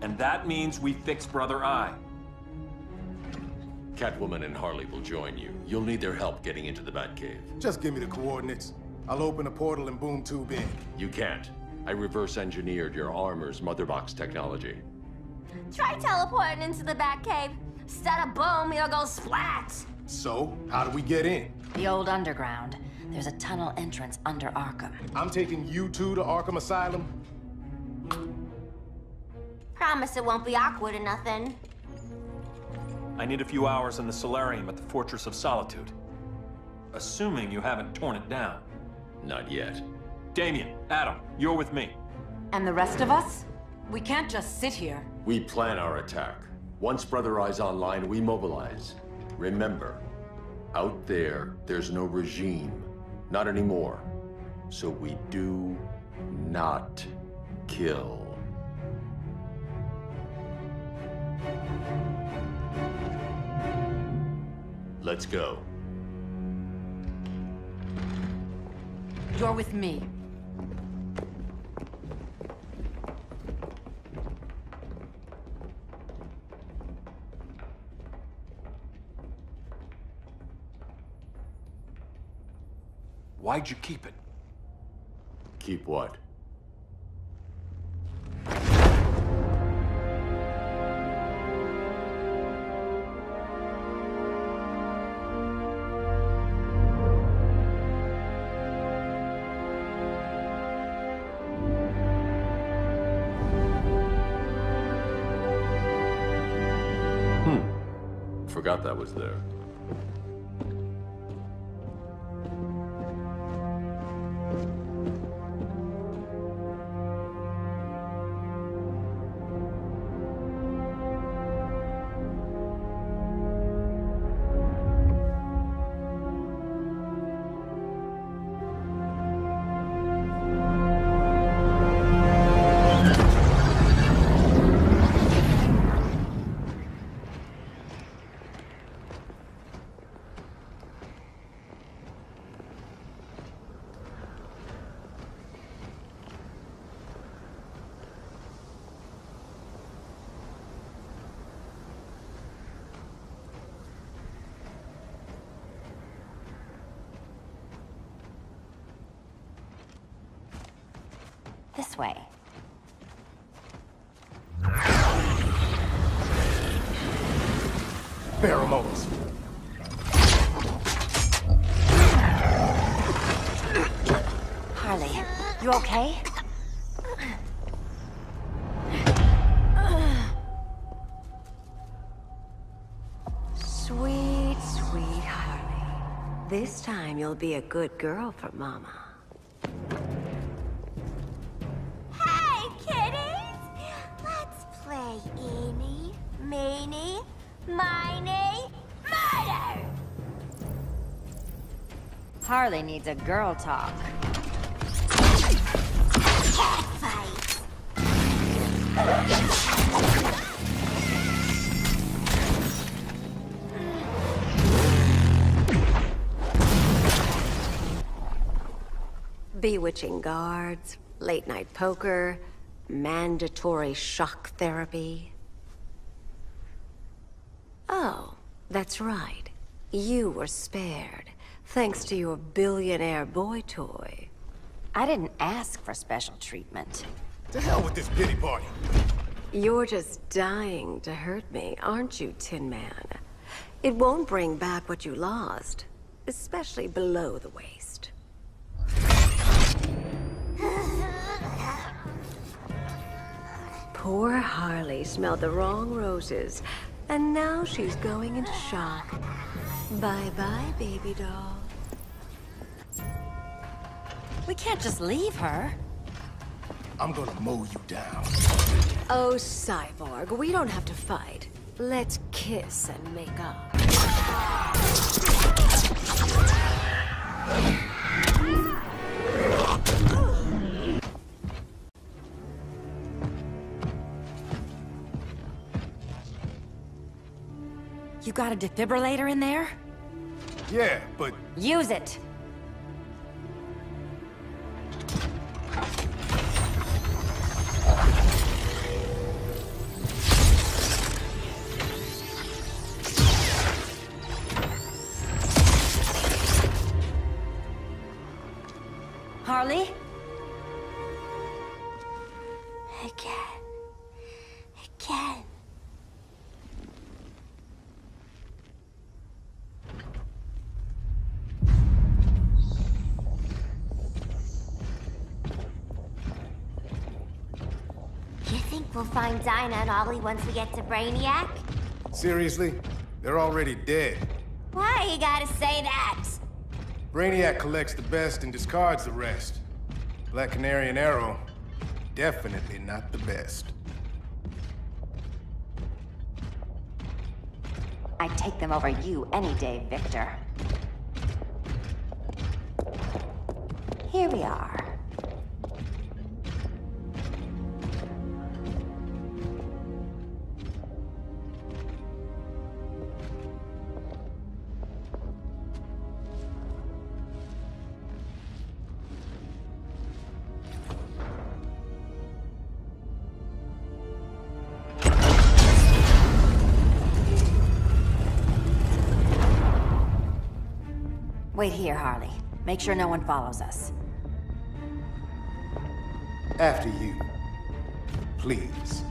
Speaker 7: And that means we fix Brother Eye.
Speaker 2: Catwoman and Harley will join you. You'll need their help getting into the Batcave.
Speaker 4: Just give me the coordinates. I'll open a portal and boom tube in.
Speaker 2: You can't. I reverse engineered your armor's motherbox technology.
Speaker 17: Try teleporting into the Batcave. Instead of boom, you'll go splat.
Speaker 4: So, how do we get in?
Speaker 11: The old underground. There's a tunnel entrance under Arkham.
Speaker 4: I'm taking you two to Arkham Asylum.
Speaker 17: Promise it won't be awkward or nothing.
Speaker 7: I need a few hours in the solarium at the Fortress of Solitude. Assuming you haven't torn it down.
Speaker 2: Not yet.
Speaker 7: Damien, Adam, you're with me.
Speaker 12: And the rest of us? We can't just sit here.
Speaker 2: We plan our attack. Once Brother Eye's online, we mobilize. Remember, out there, there's no regime. Not anymore. So we do not kill. Let's go.
Speaker 12: You're with me.
Speaker 7: Why'd you keep it?
Speaker 2: Keep what? forgot that was there.
Speaker 11: This way.
Speaker 4: Pheromones.
Speaker 11: Harley, you okay?
Speaker 19: Sweet, sweet Harley. This time you'll be a good girl for Mama.
Speaker 17: Hey, kiddies! Let's play Eeny, Meeny, Miny, Murder!
Speaker 11: Harley needs a girl talk.
Speaker 17: Cat fight!
Speaker 19: Bewitching guards, late-night poker, mandatory shock therapy. Oh, that's right. You were spared, thanks to your billionaire boy toy.
Speaker 11: I didn't ask for special treatment.
Speaker 4: To hell with this pity party.
Speaker 19: You're just dying to hurt me, aren't you, Tin Man? It won't bring back what you lost, especially below the waist. Poor Harley smelled the wrong roses, and now she's going into shock. Bye-bye, baby doll.
Speaker 11: We can't just leave her.
Speaker 4: I'm gonna mow you down.
Speaker 19: Oh, Cyborg, we don't have to fight. Let's kiss and make up.
Speaker 11: You got a defibrillator in there?
Speaker 4: Yeah, but...
Speaker 11: Use it! Harley?
Speaker 17: Again. Again. You think we'll find Dinah and Ollie once we get to Brainiac?
Speaker 4: Seriously? They're already dead.
Speaker 17: Why you gotta say that?
Speaker 4: Brainiac collects the best and discards the rest. Black Canary and Arrow, definitely not the best.
Speaker 11: I'd take them over you any day, Victor. Here we are. Wait here, Harley. Make sure no one follows us.
Speaker 4: After you. Please.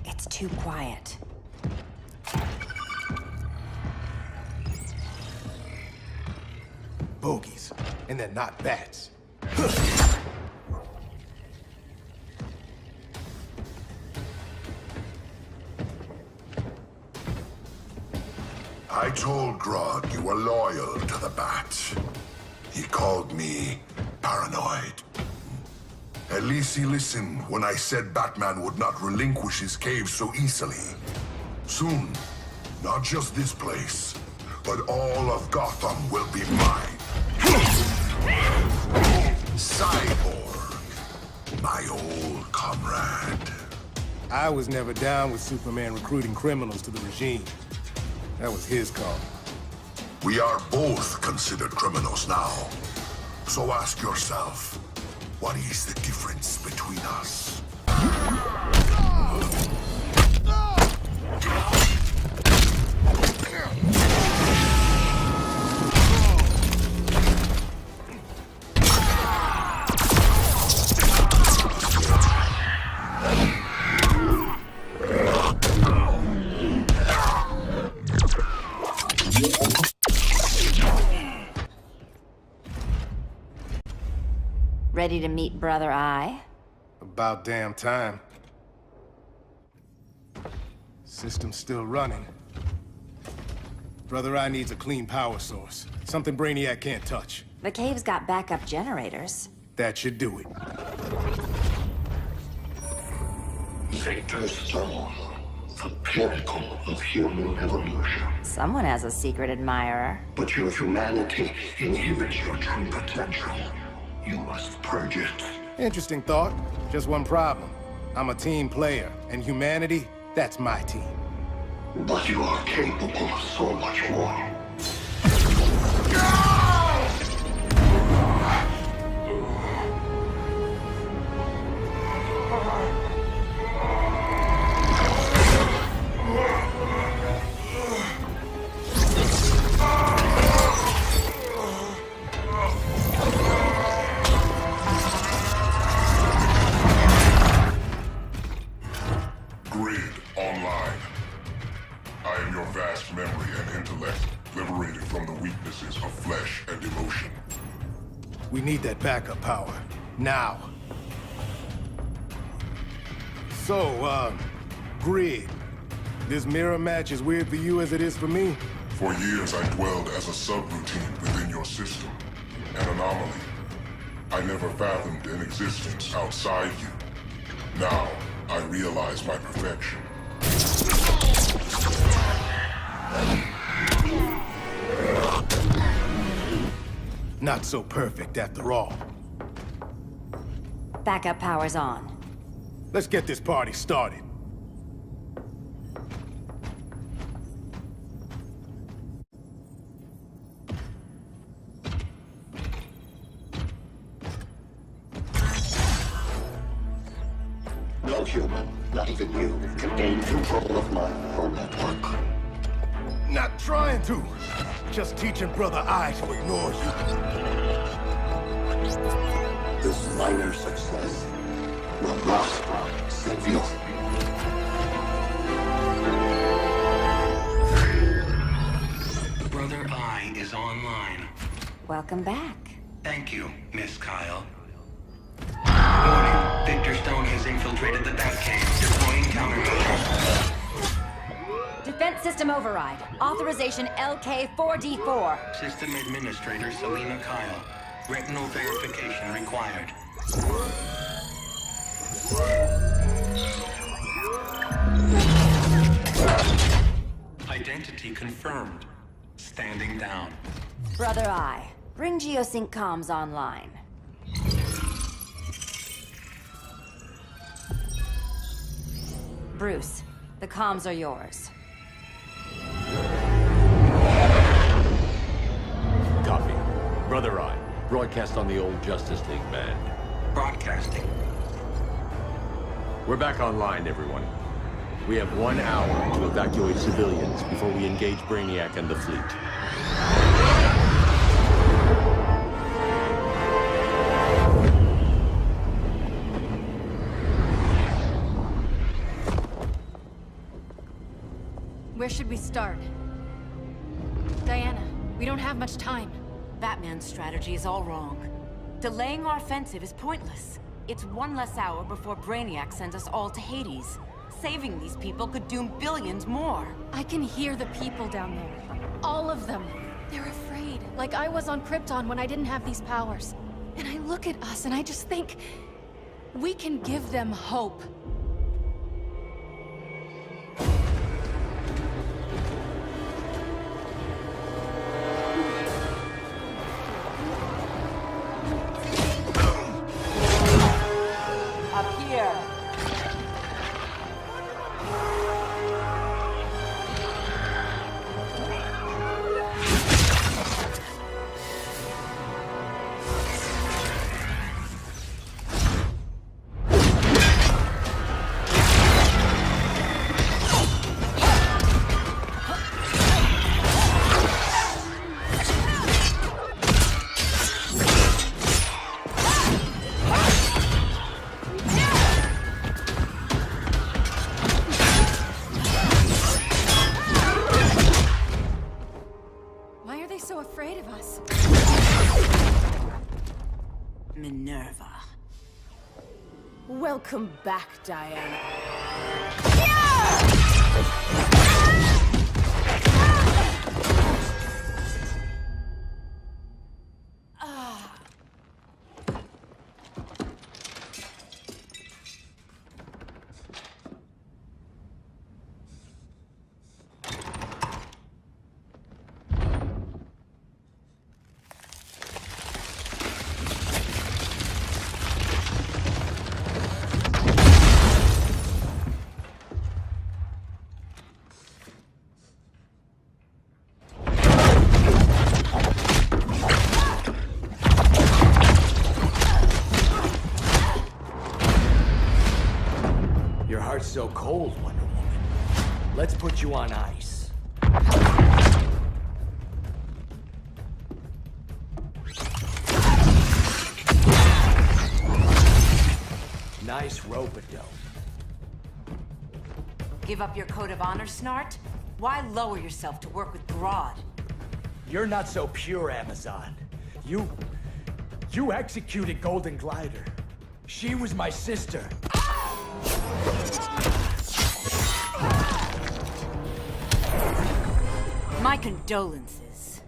Speaker 11: It's too quiet.
Speaker 4: bogies, and they're not bats.
Speaker 9: I told Grodd you were loyal to the Bat. He called me paranoid. At least he listened when I said Batman would not relinquish his cave so easily. Soon, not just this place, but all of Gotham will be mine. Cyborg, my old comrade.
Speaker 4: I was never down with Superman recruiting criminals to the regime. That was his call.
Speaker 9: We are both considered criminals now. So ask yourself, what is the difference between us?
Speaker 11: Ready to meet Brother Eye?
Speaker 4: About damn time. System's still running. Brother Eye needs a clean power source. Something Brainiac can't touch.
Speaker 11: The cave's got backup generators.
Speaker 4: That should do it.
Speaker 14: Victor's Stone, the pinnacle of human evolution.
Speaker 11: Someone has a secret admirer.
Speaker 14: But your humanity inhibits your true potential. You must purge it.
Speaker 4: Interesting thought. Just one problem. I'm a team player, and humanity, that's my team.
Speaker 14: But you are capable of so much more.
Speaker 4: We need that backup power. Now. So, Grid. This mirror match as weird for you as it is for me?
Speaker 9: For years I dwelled as a subroutine within your system. An anomaly. I never fathomed an existence outside you. Now, I realize my perfection.
Speaker 4: Not so perfect after all.
Speaker 11: Backup power's on.
Speaker 4: Let's get this party started.
Speaker 14: No human, not even you, can gain control of my neural network.
Speaker 4: Not trying to. Just teaching Brother Eye to ignore you.
Speaker 14: This minor success will not save you.
Speaker 5: Brother Eye is online.
Speaker 11: Welcome back.
Speaker 5: Thank you, Miss Kyle. Warning, Victor Stone has infiltrated the Batcave, deploying countermeasures.
Speaker 11: Defense system override. Authorization LK4D4.
Speaker 5: System Administrator Selina Kyle. Retinal verification required. Identity confirmed. Standing down.
Speaker 11: Brother Eye, bring Geosync comms online. Bruce, the comms are yours.
Speaker 2: Copy. Brother Eye, broadcast on the old Justice League band.
Speaker 5: Broadcasting.
Speaker 2: We're back online, everyone. We have 1 hour to evacuate civilians before we engage Brainiac and the fleet.
Speaker 22: Where should we start? Diana, we don't have much time.
Speaker 12: Batman's strategy is all wrong. Delaying our offensive is pointless. It's one less hour before Brainiac sends us all to Hades. Saving these people could doom billions more.
Speaker 15: I can hear the people down there. All of them. They're afraid, like I was on Krypton when I didn't have these powers. And I look at us and I just think, we can give them hope.
Speaker 12: Up here.
Speaker 15: Why are they so afraid of us?
Speaker 12: Minerva.
Speaker 19: Welcome back, Diana.
Speaker 10: Your heart's so cold, Wonder Woman. Let's put you on ice. Nice rope-a-dope.
Speaker 12: Give up your code of honor, Snart? Why lower yourself to work with Grodd?
Speaker 10: You're not so pure, Amazon. You executed Golden Glider. She was my sister.
Speaker 12: My condolences.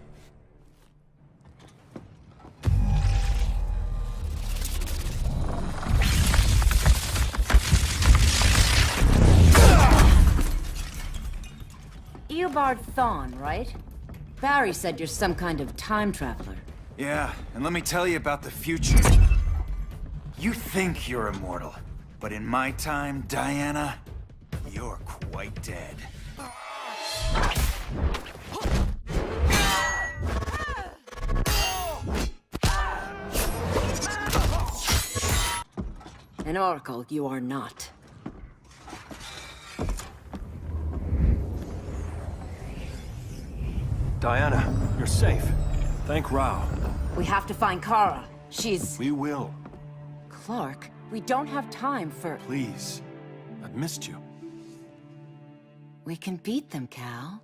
Speaker 12: Eobard Thawne, right? Barry said you're some kind of time traveler.
Speaker 6: Yeah, and let me tell you about the future. You think you're immortal, but in my time, Diana, you're quite dead.
Speaker 12: An oracle, you are not.
Speaker 3: Diana, you're safe. Thank Rao.
Speaker 12: We have to find Kara. She's...
Speaker 3: We will.
Speaker 12: Clark, we don't have time for...
Speaker 3: Please. I've missed you.
Speaker 12: We can beat them, Cal.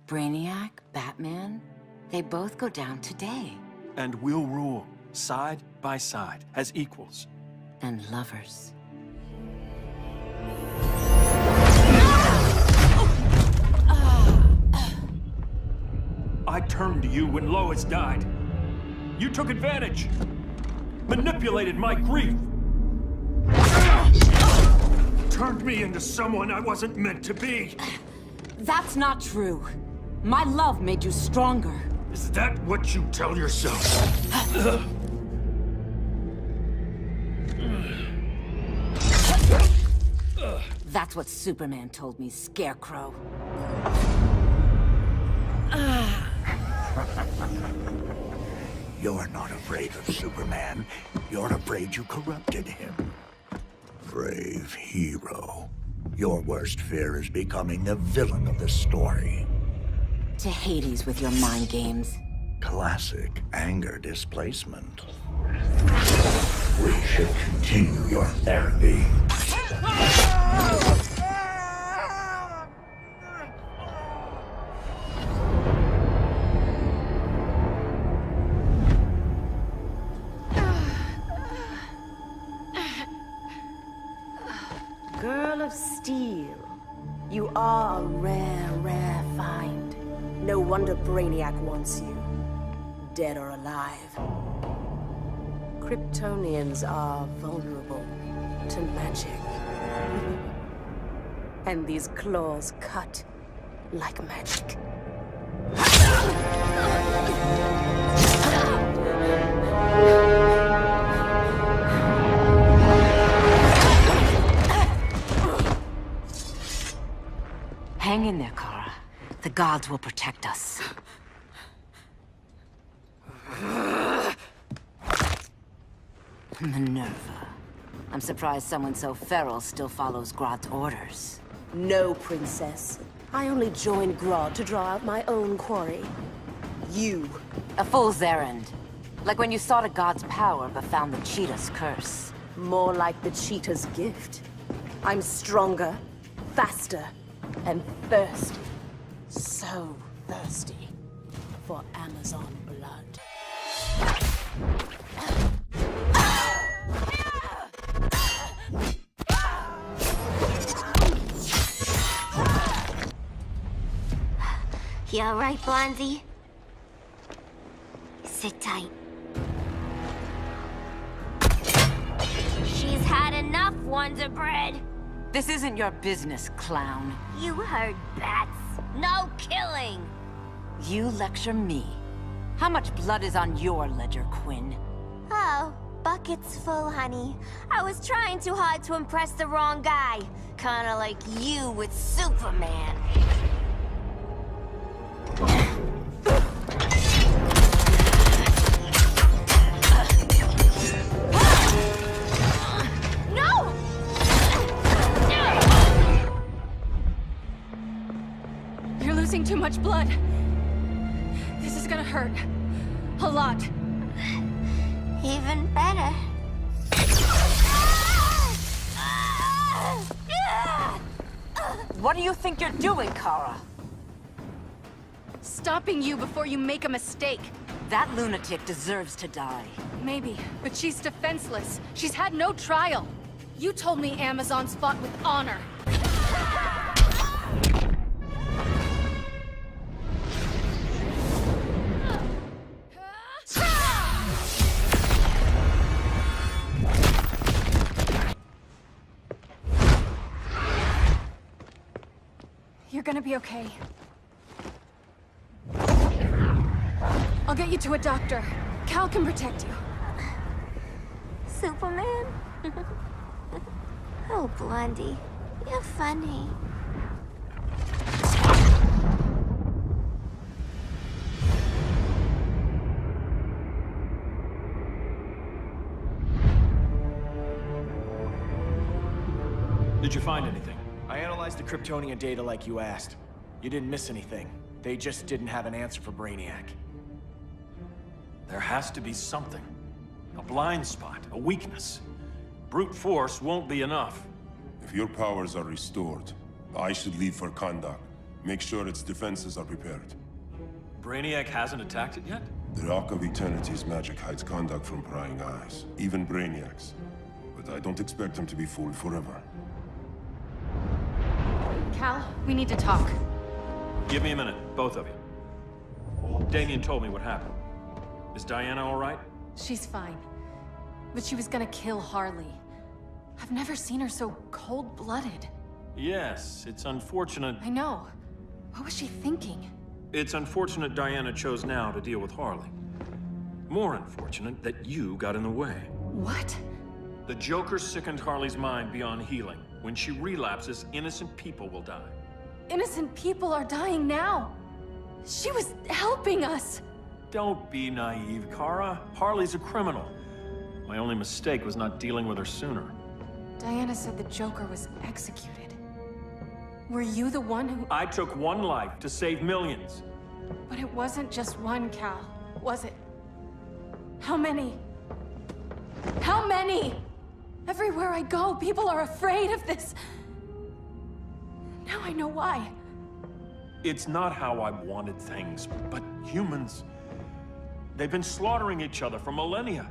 Speaker 12: Brainiac, Batman, they both go down today.
Speaker 3: And we'll rule, side by side, as equals.
Speaker 12: And lovers.
Speaker 3: I turned to you when Lois died. You took advantage. Manipulated my grief. Turned me into someone I wasn't meant to be.
Speaker 12: That's not true. My love made you stronger.
Speaker 3: Is that what you tell yourself?
Speaker 12: That's what Superman told me, Scarecrow.
Speaker 22: You're not afraid of Superman. You're afraid you corrupted him. Brave hero. Your worst fear is becoming the villain of the story.
Speaker 12: To Hades with your mind games.
Speaker 22: Classic anger displacement. We should continue your therapy.
Speaker 19: of steel. You are a rare, rare find. No wonder Brainiac wants you. Dead or alive. Kryptonians are vulnerable to magic. And these claws cut like magic.
Speaker 12: Hang in there, Kara. The gods will protect us. Minerva. I'm surprised someone so feral still follows Grodd's orders.
Speaker 19: No, Princess. I only joined Grodd to draw out my own quarry. You.
Speaker 12: A fool's errand. Like when you sought a god's power but found the cheetah's curse.
Speaker 19: More like the cheetah's gift. I'm stronger, faster, and thirsty. So thirsty for Amazon blood.
Speaker 17: You alright, Blondie? Sit tight. She's had enough, Wonder Bread.
Speaker 12: This isn't your business, clown.
Speaker 17: You heard bats. No killing.
Speaker 12: You lecture me. How much blood is on your ledger, Quinn?
Speaker 17: Oh, bucket's full, honey. I was trying too hard to impress the wrong guy. Kinda like you with Superman. No!
Speaker 15: You're losing too much blood. This is gonna hurt. A lot.
Speaker 17: Even better.
Speaker 12: What do you think you're doing, Kara?
Speaker 15: Stopping you before you make a mistake.
Speaker 12: That lunatic deserves to die.
Speaker 15: Maybe, but she's defenseless. She's had no trial. You told me Amazons fought with honor. You're gonna be okay. I'll get you to a doctor. Cal can protect you.
Speaker 17: Superman? Oh, Blondie, you're funny.
Speaker 3: Did you find anything?
Speaker 13: I analyzed the Kryptonian data like you asked. You didn't miss anything. They just didn't have an answer for Brainiac.
Speaker 3: There has to be something. A blind spot, a weakness. Brute force won't be enough.
Speaker 18: If your powers are restored, I should leave for Kahndaq. Make sure its defenses are prepared.
Speaker 3: Brainiac hasn't attacked it yet?
Speaker 18: The Rock of Eternity's magic hides Kahndaq from prying eyes, even Brainiac's. But I don't expect him to be fooled forever.
Speaker 15: Cal, we need to talk.
Speaker 3: Give me a minute, both of you. Damien told me what happened. Is Diana all right?
Speaker 15: She's fine. But she was gonna kill Harley. I've never seen her so cold-blooded.
Speaker 3: Yes, it's unfortunate.
Speaker 15: I know. What was she thinking?
Speaker 3: It's unfortunate Diana chose now to deal with Harley. More unfortunate that you got in the way.
Speaker 15: What?
Speaker 3: The Joker sickened Harley's mind beyond healing. When she relapses, innocent people will die.
Speaker 15: Innocent people are dying now. She was helping us.
Speaker 3: Don't be naive, Kara. Harley's a criminal. My only mistake was not dealing with her sooner.
Speaker 15: Diana said the Joker was executed. Were you the one who...
Speaker 3: I took one life to save millions.
Speaker 15: But it wasn't just one, Cal, was it? How many? How many? Everywhere I go, people are afraid of this. Now I know why.
Speaker 3: It's not how I wanted things, but humans... They've been slaughtering each other for millennia.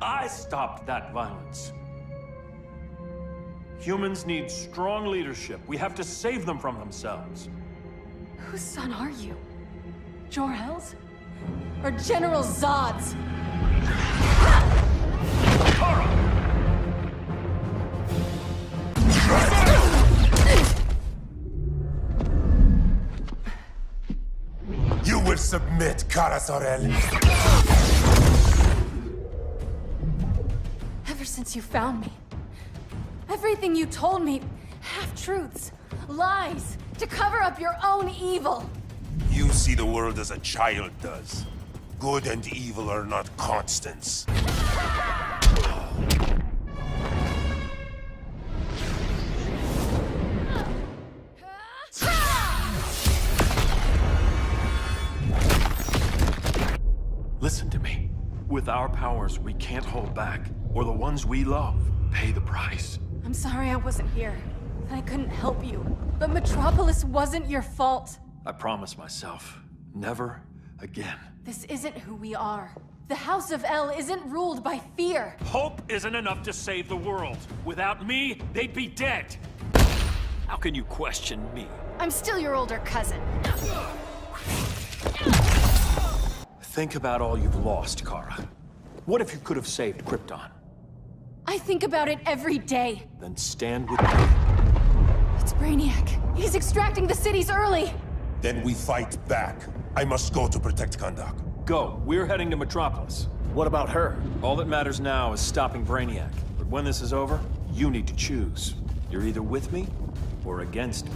Speaker 3: I stopped that violence. Humans need strong leadership. We have to save them from themselves.
Speaker 15: Whose son are you? Jor-El's? Or General Zod's?
Speaker 4: You will submit, Kara Zor-El.
Speaker 15: Ever since you found me, everything you told me, half-truths, lies, to cover up your own evil.
Speaker 18: You see the world as a child does. Good and evil are not constants.
Speaker 3: Listen to me. With our powers, we can't hold back, or the ones we love pay the price.
Speaker 15: I'm sorry I wasn't here, and I couldn't help you. But Metropolis wasn't your fault.
Speaker 3: I promise myself, never again.
Speaker 15: This isn't who we are. The House of El isn't ruled by fear.
Speaker 3: Hope isn't enough to save the world. Without me, they'd be dead. How can you question me?
Speaker 15: I'm still your older cousin.
Speaker 3: Think about all you've lost, Kara. What if you could have saved Krypton?
Speaker 15: I think about it every day.
Speaker 3: Then stand with me.
Speaker 15: It's Brainiac. He's extracting the cities early.
Speaker 18: Then we fight back. I must go to protect Kahndaq.
Speaker 3: Go. We're heading to Metropolis.
Speaker 13: What about her?
Speaker 3: All that matters now is stopping Brainiac. But when this is over, you need to choose. You're either with me or against me.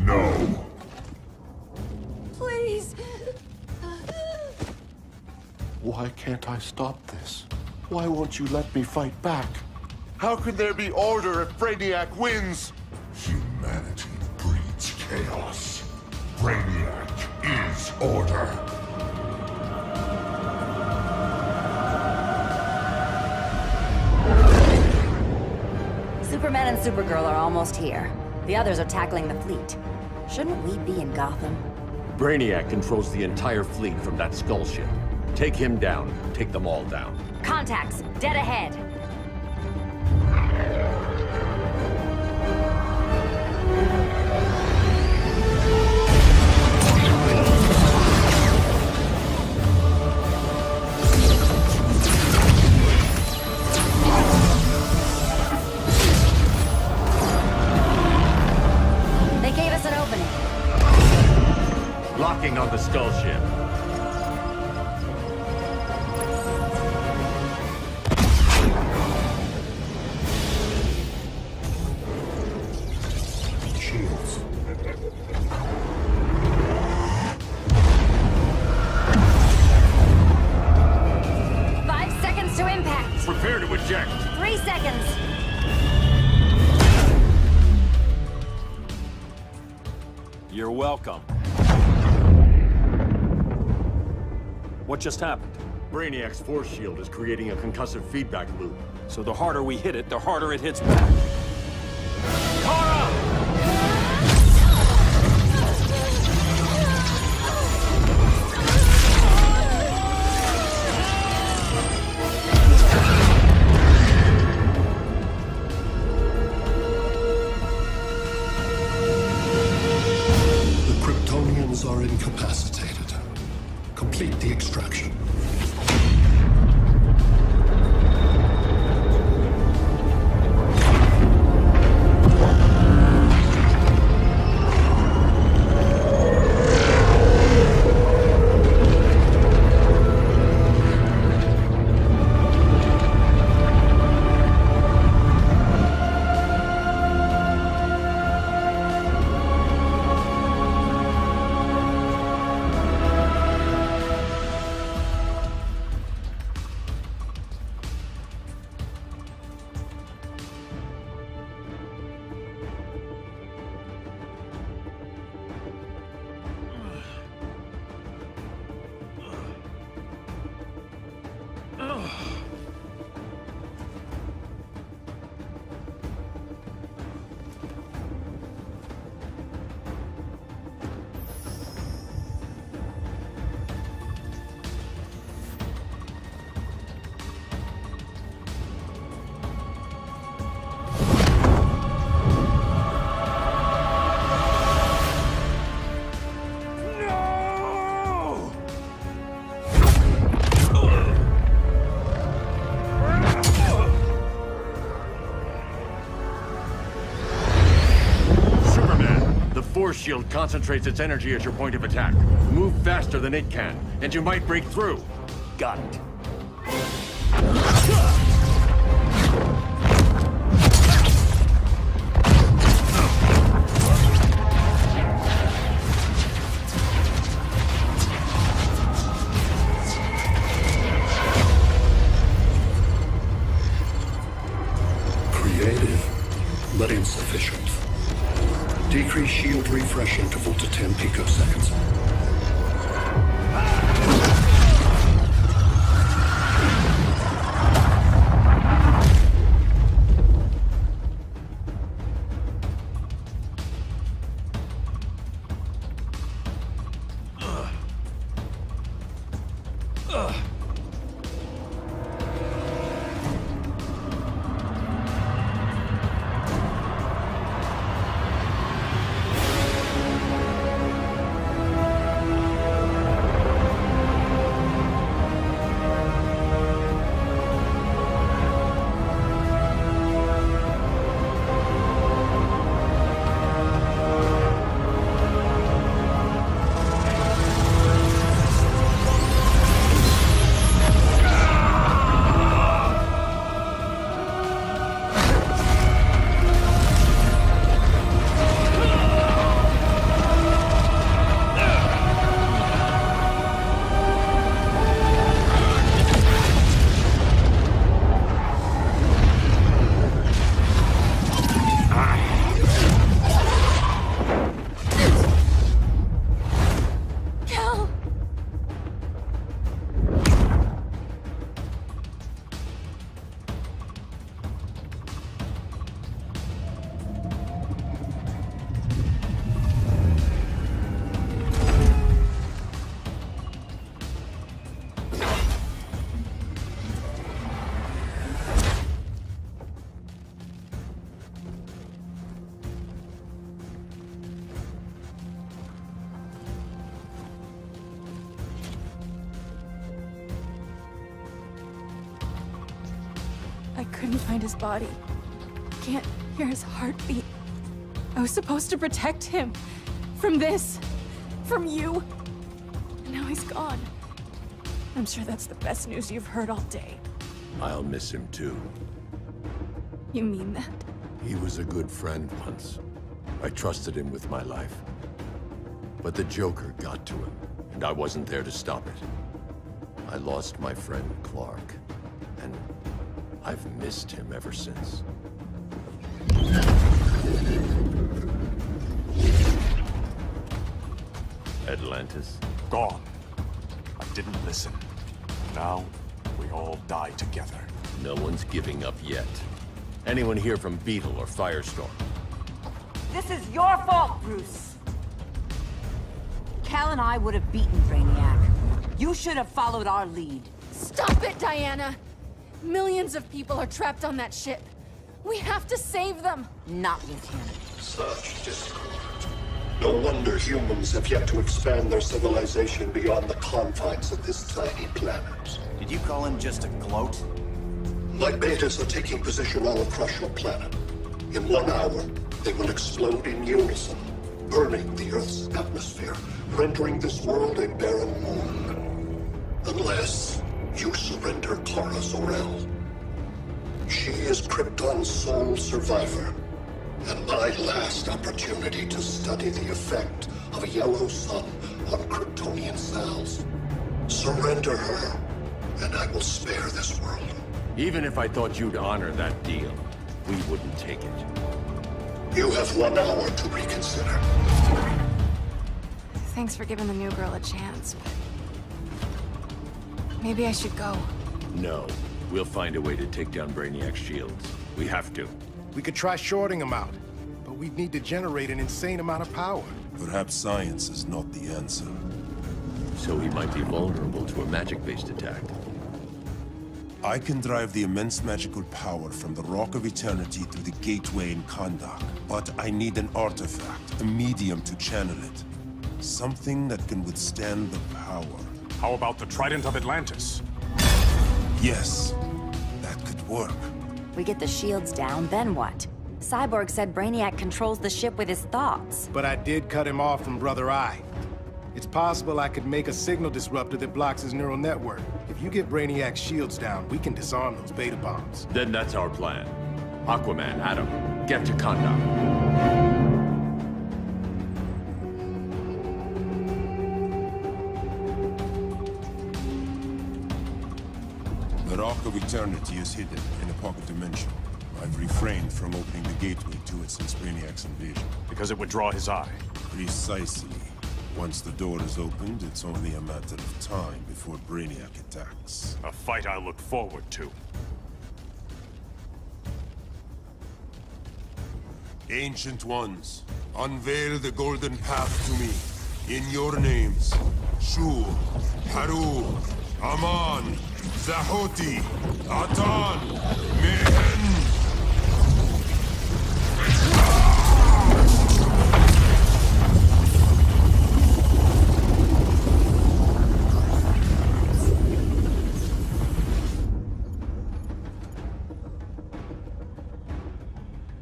Speaker 9: No.
Speaker 15: Please.
Speaker 9: Why can't I stop this? Why won't you let me fight back? How can there be order if Brainiac wins? Humanity breeds chaos. Brainiac is order.
Speaker 11: Superman and Supergirl are almost here. The others are tackling the fleet. Shouldn't we be in Gotham?
Speaker 2: Brainiac controls the entire fleet from that skull ship. Take him down. Take them all down.
Speaker 11: Contacts, dead ahead. They gave us an opening.
Speaker 2: Locking on the skull ship.
Speaker 9: Shields.
Speaker 11: 5 seconds to impact.
Speaker 2: Prepare to eject.
Speaker 11: 3 seconds.
Speaker 3: You're welcome. What just happened?
Speaker 2: Brainiac's force shield is creating a concussive feedback loop.
Speaker 3: So the harder we hit it, the harder it hits back. Kara!
Speaker 9: The Kryptonian
Speaker 14: systems are incapacitated. Complete the extraction.
Speaker 2: Force shield concentrates its energy at your point of attack. Move faster than it can, and you might break through. Got it.
Speaker 14: Creative, but insufficient. Decrease shield refresh interval to 10 picoseconds.
Speaker 15: I couldn't find his body. Can't hear his heartbeat. I was supposed to protect him. From this. From you. And now he's gone. I'm sure that's the best news you've heard all day.
Speaker 2: I'll miss him too.
Speaker 15: You mean that?
Speaker 2: He was a good friend once. I trusted him with my life. But the Joker got to him, and I wasn't there to stop it. I lost my friend Clark, and I've missed him ever since. Atlantis?
Speaker 3: Gone. I didn't listen. Now, we all die together.
Speaker 2: No one's giving up yet. Anyone here from Beetle or Firestorm?
Speaker 12: This is your fault, Bruce. Cal and I would have beaten Brainiac. You should have followed our lead.
Speaker 15: Stop it, Diana! Millions of people are trapped on that ship. We have to save them!
Speaker 12: Not with him.
Speaker 14: Such discord. No wonder humans have yet to expand their civilization beyond the confines of this tiny planet.
Speaker 6: Did you call him just a gloat?
Speaker 14: My betas are taking position all across your planet. In 1 hour, they will explode in unison, burning the Earth's atmosphere, rendering this world a barren moon. Unless you surrender Kara Zor-El. She is Krypton's sole survivor, and my last opportunity to study the effect of a yellow sun on Kryptonian cells. Surrender her, and I will spare this world.
Speaker 2: Even if I thought you'd honor that deal, we wouldn't take it.
Speaker 14: You have 1 hour to reconsider.
Speaker 15: Thanks for giving the new girl a chance, but... maybe I should go.
Speaker 2: No. We'll find a way to take down Brainiac's shields. We have to.
Speaker 4: We could try shorting him out, but we'd need to generate an insane amount of power.
Speaker 18: Perhaps science is not the answer.
Speaker 2: So he might be vulnerable to a magic-based attack.
Speaker 18: I can drive the immense magical power from the Rock of Eternity through the gateway in Kahndaq, but I need an artifact, a medium to channel it. Something that can withstand the power.
Speaker 3: How about the Trident of Atlantis?
Speaker 18: Yes, that could work.
Speaker 11: We get the shields down, then what? Cyborg said Brainiac controls the ship with his thoughts.
Speaker 4: But I did cut him off from Brother Eye. It's possible I could make a signal disruptor that blocks his neural network. If you get Brainiac's shields down, we can disarm those beta bombs.
Speaker 2: Then that's our plan. Aquaman, Adam, get to Kahndaq.
Speaker 18: The Rock of Eternity is hidden in a pocket dimension. I've refrained from opening the gateway to it since Brainiac's invasion.
Speaker 3: Because it would draw his eye.
Speaker 18: Precisely. Once the door is opened, it's only a matter of time before Brainiac attacks.
Speaker 3: A fight I look forward to.
Speaker 18: Ancient Ones, unveil the golden path to me. In your names, Shu, Haru, Aman, Zahoti, Atan, Mehen!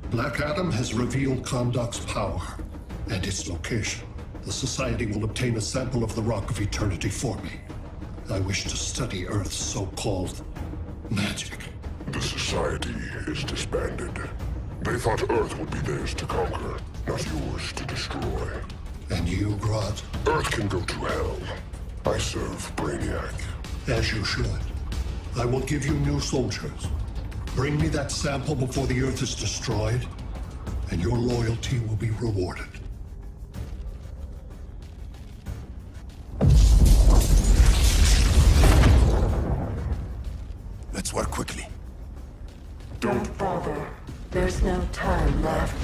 Speaker 14: Black Adam has revealed Kahndaq's power and its location. The Society will obtain a sample of the Rock of Eternity for me. I wish to study Earth's so-called magic.
Speaker 9: The Society is disbanded. They thought Earth would be theirs to conquer, not yours to destroy.
Speaker 14: And you, Grodd?
Speaker 9: Earth can go to hell. I serve Brainiac.
Speaker 14: As you should. I will give you new soldiers. Bring me that sample before the Earth is destroyed, and your loyalty will be rewarded.
Speaker 18: Let's work quickly.
Speaker 8: Don't bother. There's no time left.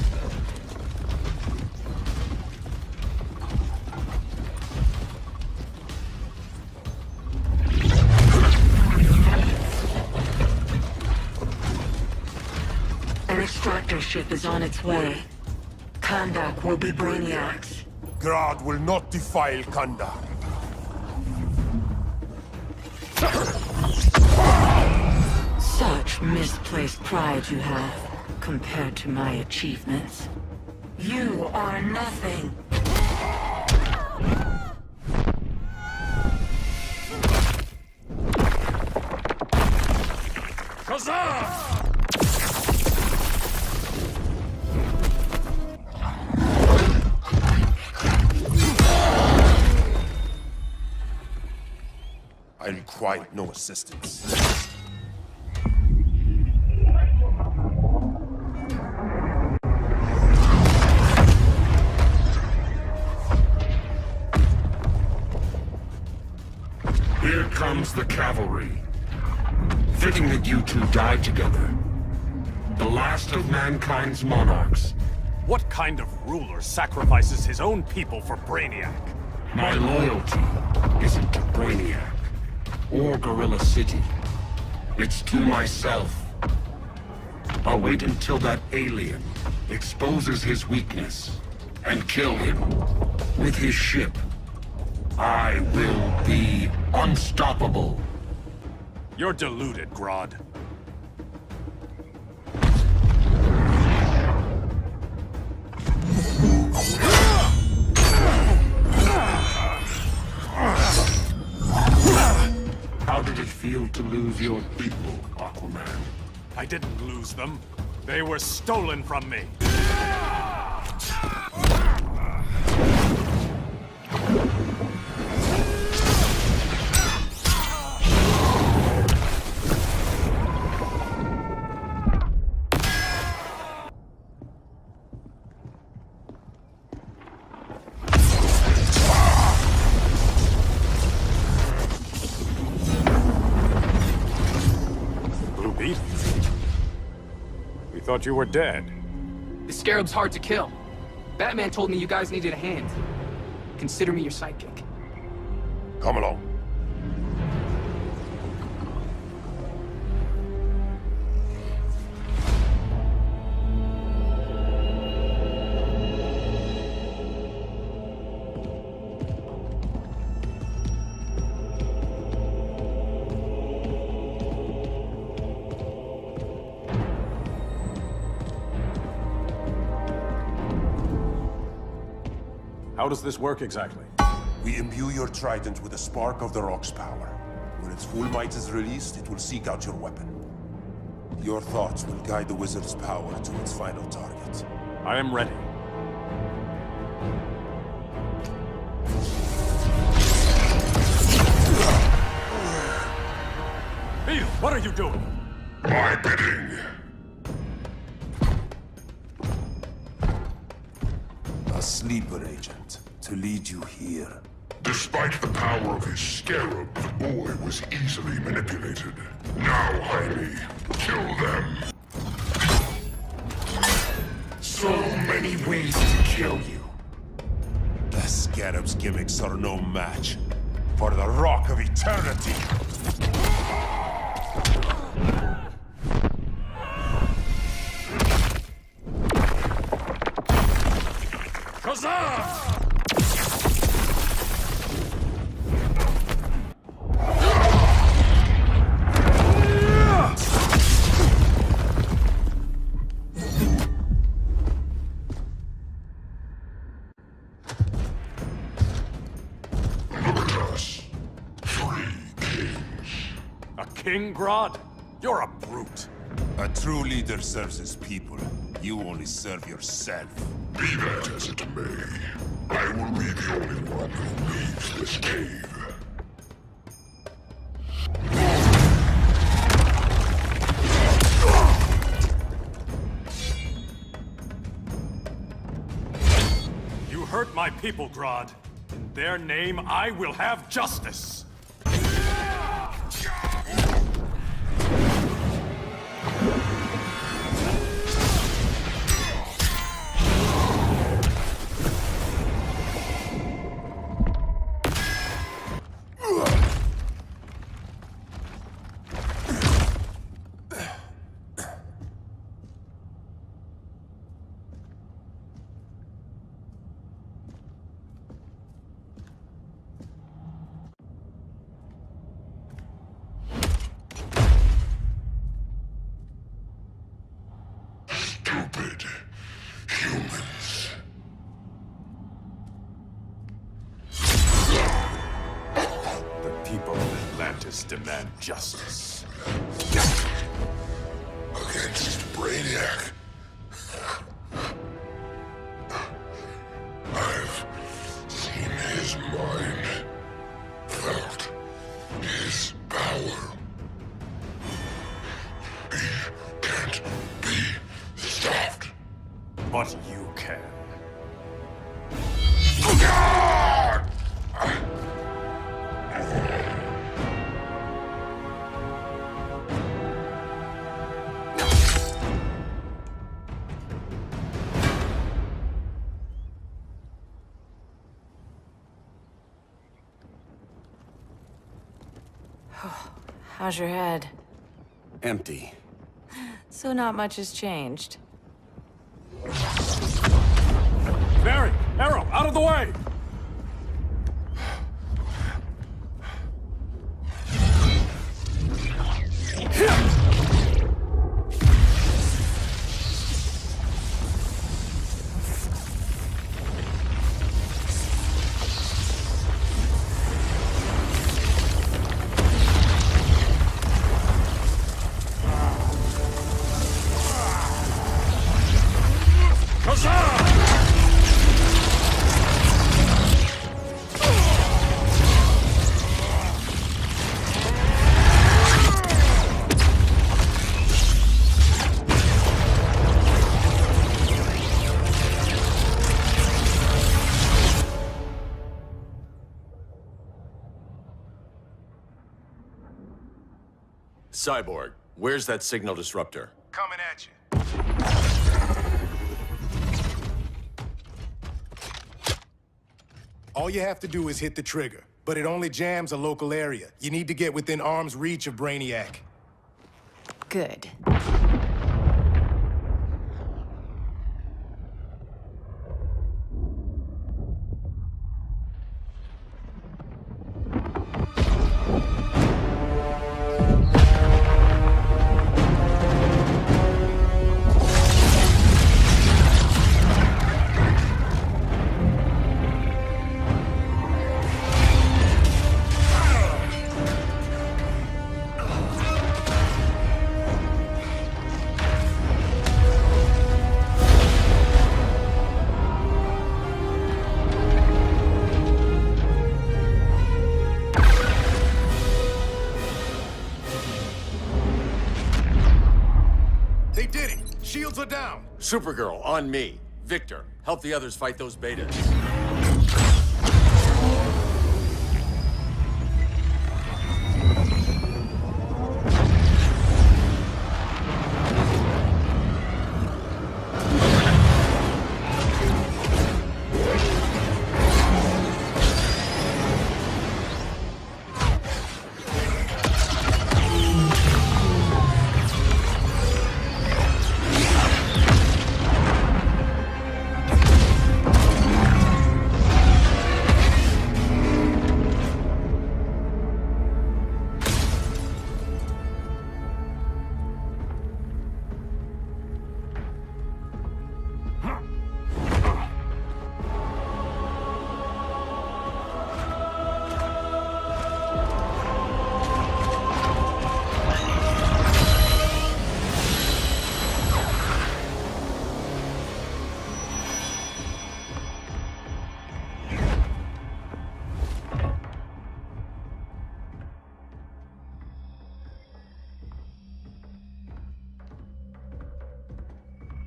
Speaker 8: An extractor ship is on its way. Kahndaq will be Brainiac's.
Speaker 18: Grodd will not defile Kahndaq.
Speaker 8: Such misplaced pride you have, compared to my achievements. You are nothing.
Speaker 3: Kazam!
Speaker 18: I require no assistance.
Speaker 9: Here comes the cavalry. Fitting that you two died together. The last of mankind's monarchs.
Speaker 3: What kind of ruler sacrifices his own people for Brainiac?
Speaker 9: My loyalty isn't to Brainiac or Gorilla City. It's to myself. I'll wait until that alien exposes his weakness. and kill him. With his ship, I will be unstoppable.
Speaker 3: You're deluded, Grodd.
Speaker 9: How did it feel to lose your people, Aquaman?
Speaker 3: I didn't lose them. They were stolen from me. Blue Beetle? We thought you were dead.
Speaker 20: The Scarab's hard to kill. Batman told me you guys needed a hand. Consider me your sidekick.
Speaker 18: Come along.
Speaker 3: How does this work exactly?
Speaker 18: We imbue your trident with a spark of the Rock's power. When its full might is released, it will seek out your weapon. Your thoughts will guide the wizard's power to its final target.
Speaker 3: I am ready. Beetle, what are you doing?
Speaker 9: My bidding.
Speaker 18: A sleeper agent to lead you here.
Speaker 9: Despite the power of his scarab, the boy was easily manipulated. Now, Jaime, kill them. So many ways to kill you.
Speaker 18: The scarab's gimmicks are no match for the Rock of Eternity.
Speaker 3: Huzzah! King Grodd? You're a brute.
Speaker 18: A true leader serves his people. You only serve yourself.
Speaker 9: Be that as it may, I will be the only one who leaves this cave.
Speaker 3: You hurt my people, Grodd. In their name, I will have justice.
Speaker 9: Stupid humans.
Speaker 3: The people of Atlantis demand justice.
Speaker 9: Against Brainiac. I've seen his mind, felt his power. He can't be stopped.
Speaker 3: But you can.
Speaker 12: How's your head?
Speaker 7: Empty.
Speaker 12: So not much has changed.
Speaker 3: Barry! of the way!
Speaker 2: Cyborg, where's that signal disruptor?
Speaker 4: Coming at you. All you have to do is hit the trigger, but it only jams a local area. You need to get within arm's reach of Brainiac.
Speaker 15: Good.
Speaker 4: They did it! Shields are down!
Speaker 2: Supergirl, on me. Victor, help the others fight those betas.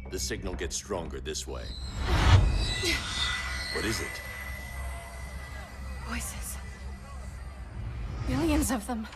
Speaker 2: The signal gets stronger this way. What is it?
Speaker 15: Voices. Millions of them.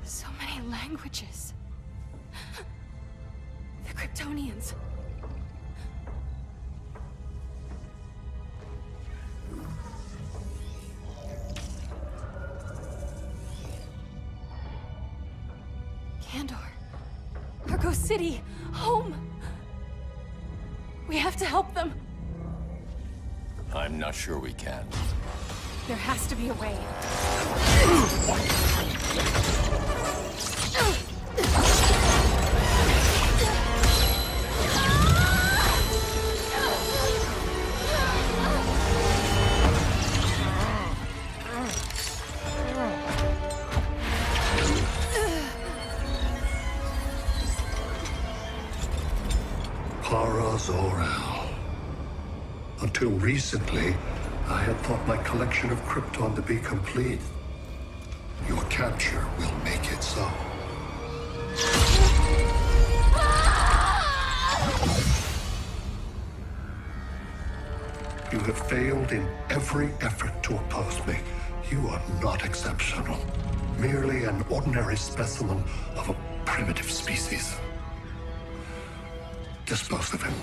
Speaker 15: So many languages. The Kryptonians. Kandor. Argo City. Home. We have to help them.
Speaker 2: I'm not sure we can.
Speaker 15: There has to be a way.
Speaker 14: Kara Zor-El. Until recently, I had thought my collection of Krypton to be complete. Your capture will make it so. have failed in every effort to oppose me. You are not exceptional. Merely an ordinary specimen of a primitive species. Dispose of him.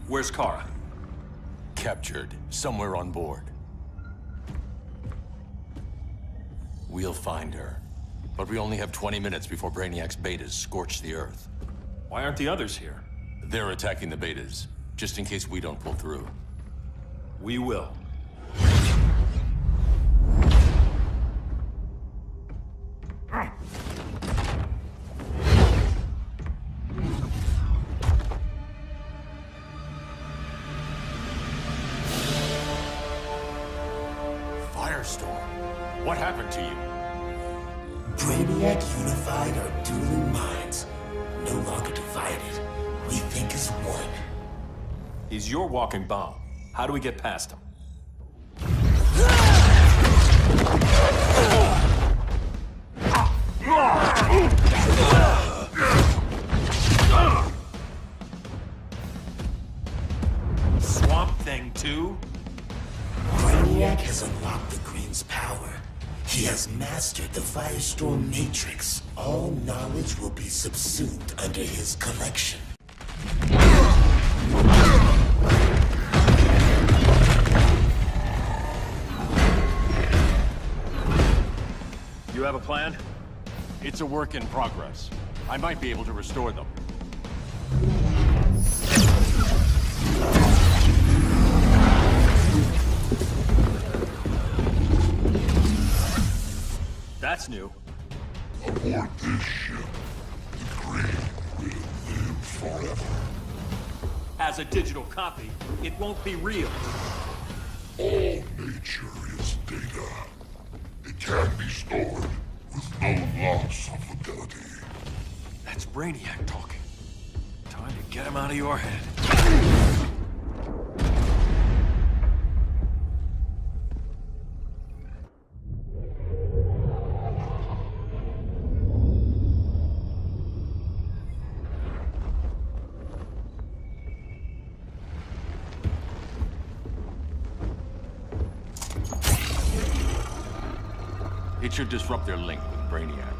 Speaker 3: Where's Kara?
Speaker 2: Captured, somewhere on board. We'll find her. But we only have 20 minutes before Brainiac's betas scorch the Earth.
Speaker 3: Why aren't the others here?
Speaker 2: They're attacking the betas, just in case we don't pull through.
Speaker 3: We will.
Speaker 2: Firestorm, what happened to you?
Speaker 10: Brainiac unified our dueling minds. No longer divided. We think as one.
Speaker 3: He's your walking bomb. How do we get past him? Swamp Thing 2?
Speaker 10: Brainiac has unlocked the Green's power. He has mastered the Firestorm Matrix. All knowledge will be subsumed under his collection.
Speaker 3: You have a plan?
Speaker 2: It's a work in progress. I might be able to restore them.
Speaker 3: That's new.
Speaker 9: Aboard this ship, the Green will live forever.
Speaker 3: As a digital copy, it won't be real.
Speaker 9: All nature is data. It can be stored with no loss of fidelity.
Speaker 3: That's Brainiac talking. Time to get him out of your head.
Speaker 2: It should disrupt their link with Brainiac.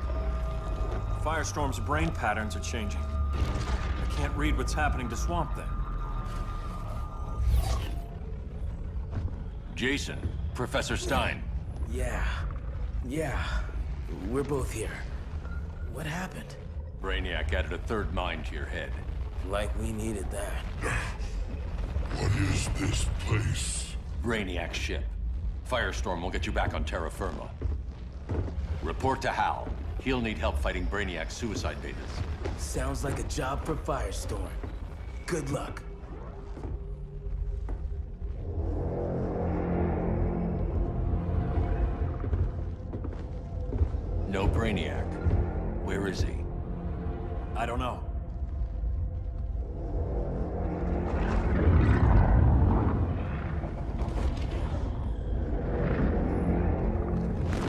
Speaker 3: Firestorm's brain patterns are changing. I can't read what's happening to Swamp Thing.
Speaker 2: Jason, Professor Stein.
Speaker 10: Yeah. We're both here. What happened?
Speaker 2: Brainiac added a third mind to your head.
Speaker 10: Like we needed that.
Speaker 9: What is this place?
Speaker 2: Brainiac's ship. Firestorm will get you back on terra firma. Report to Hal. He'll need help fighting Brainiac's suicide betas.
Speaker 10: Sounds like a job for Firestorm. Good luck.
Speaker 2: No Brainiac. Where is he?
Speaker 3: I don't know.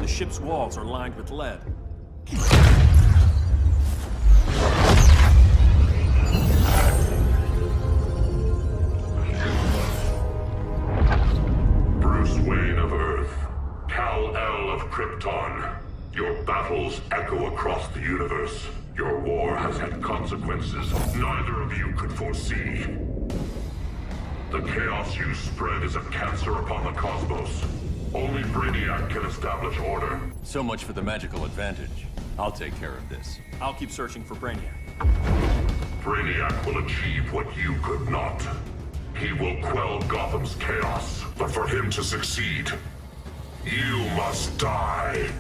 Speaker 3: The ship's walls are lined with lead.
Speaker 9: Bruce Wayne of Earth, Kal-El of Krypton. Your battles echo across the universe. Your war has had consequences neither of you could foresee. The chaos you spread is a cancer upon the cosmos. Only Brainiac can establish order.
Speaker 2: So much for the magical advantage. I'll take care of this.
Speaker 3: I'll keep searching for Brainiac.
Speaker 9: Brainiac will achieve what you could not. He will quell Gotham's chaos, but for him to succeed, you must die.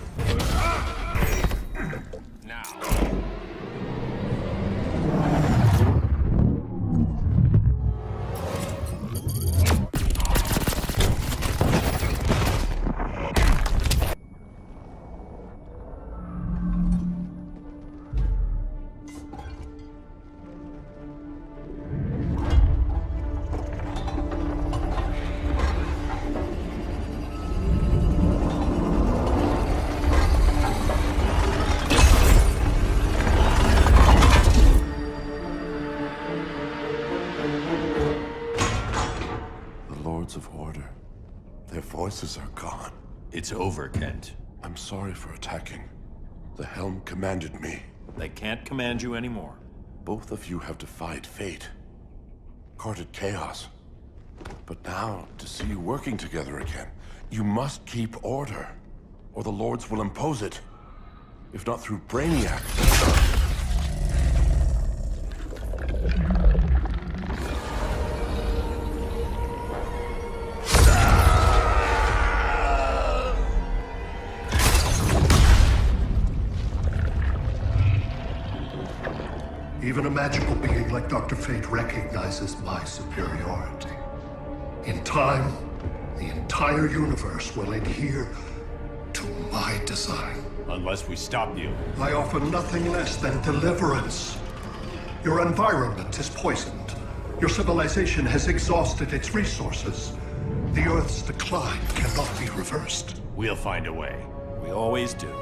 Speaker 18: Of order. Their voices are gone.
Speaker 2: It's over, Kent.
Speaker 18: I'm sorry for attacking. The Helm commanded me.
Speaker 3: They can't command you anymore.
Speaker 18: Both of you have defied fate. Courted chaos. But now, to see you working together again, you must keep order, or the Lords will impose it. If not through Brainiac.
Speaker 14: Even a magical being like Dr. Fate recognizes my superiority. In time, the entire universe will adhere to my design.
Speaker 2: Unless we stop you.
Speaker 14: I offer nothing less than deliverance. Your environment is poisoned. Your civilization has exhausted its resources. The Earth's decline cannot be reversed.
Speaker 2: We'll find a way.
Speaker 3: We always do.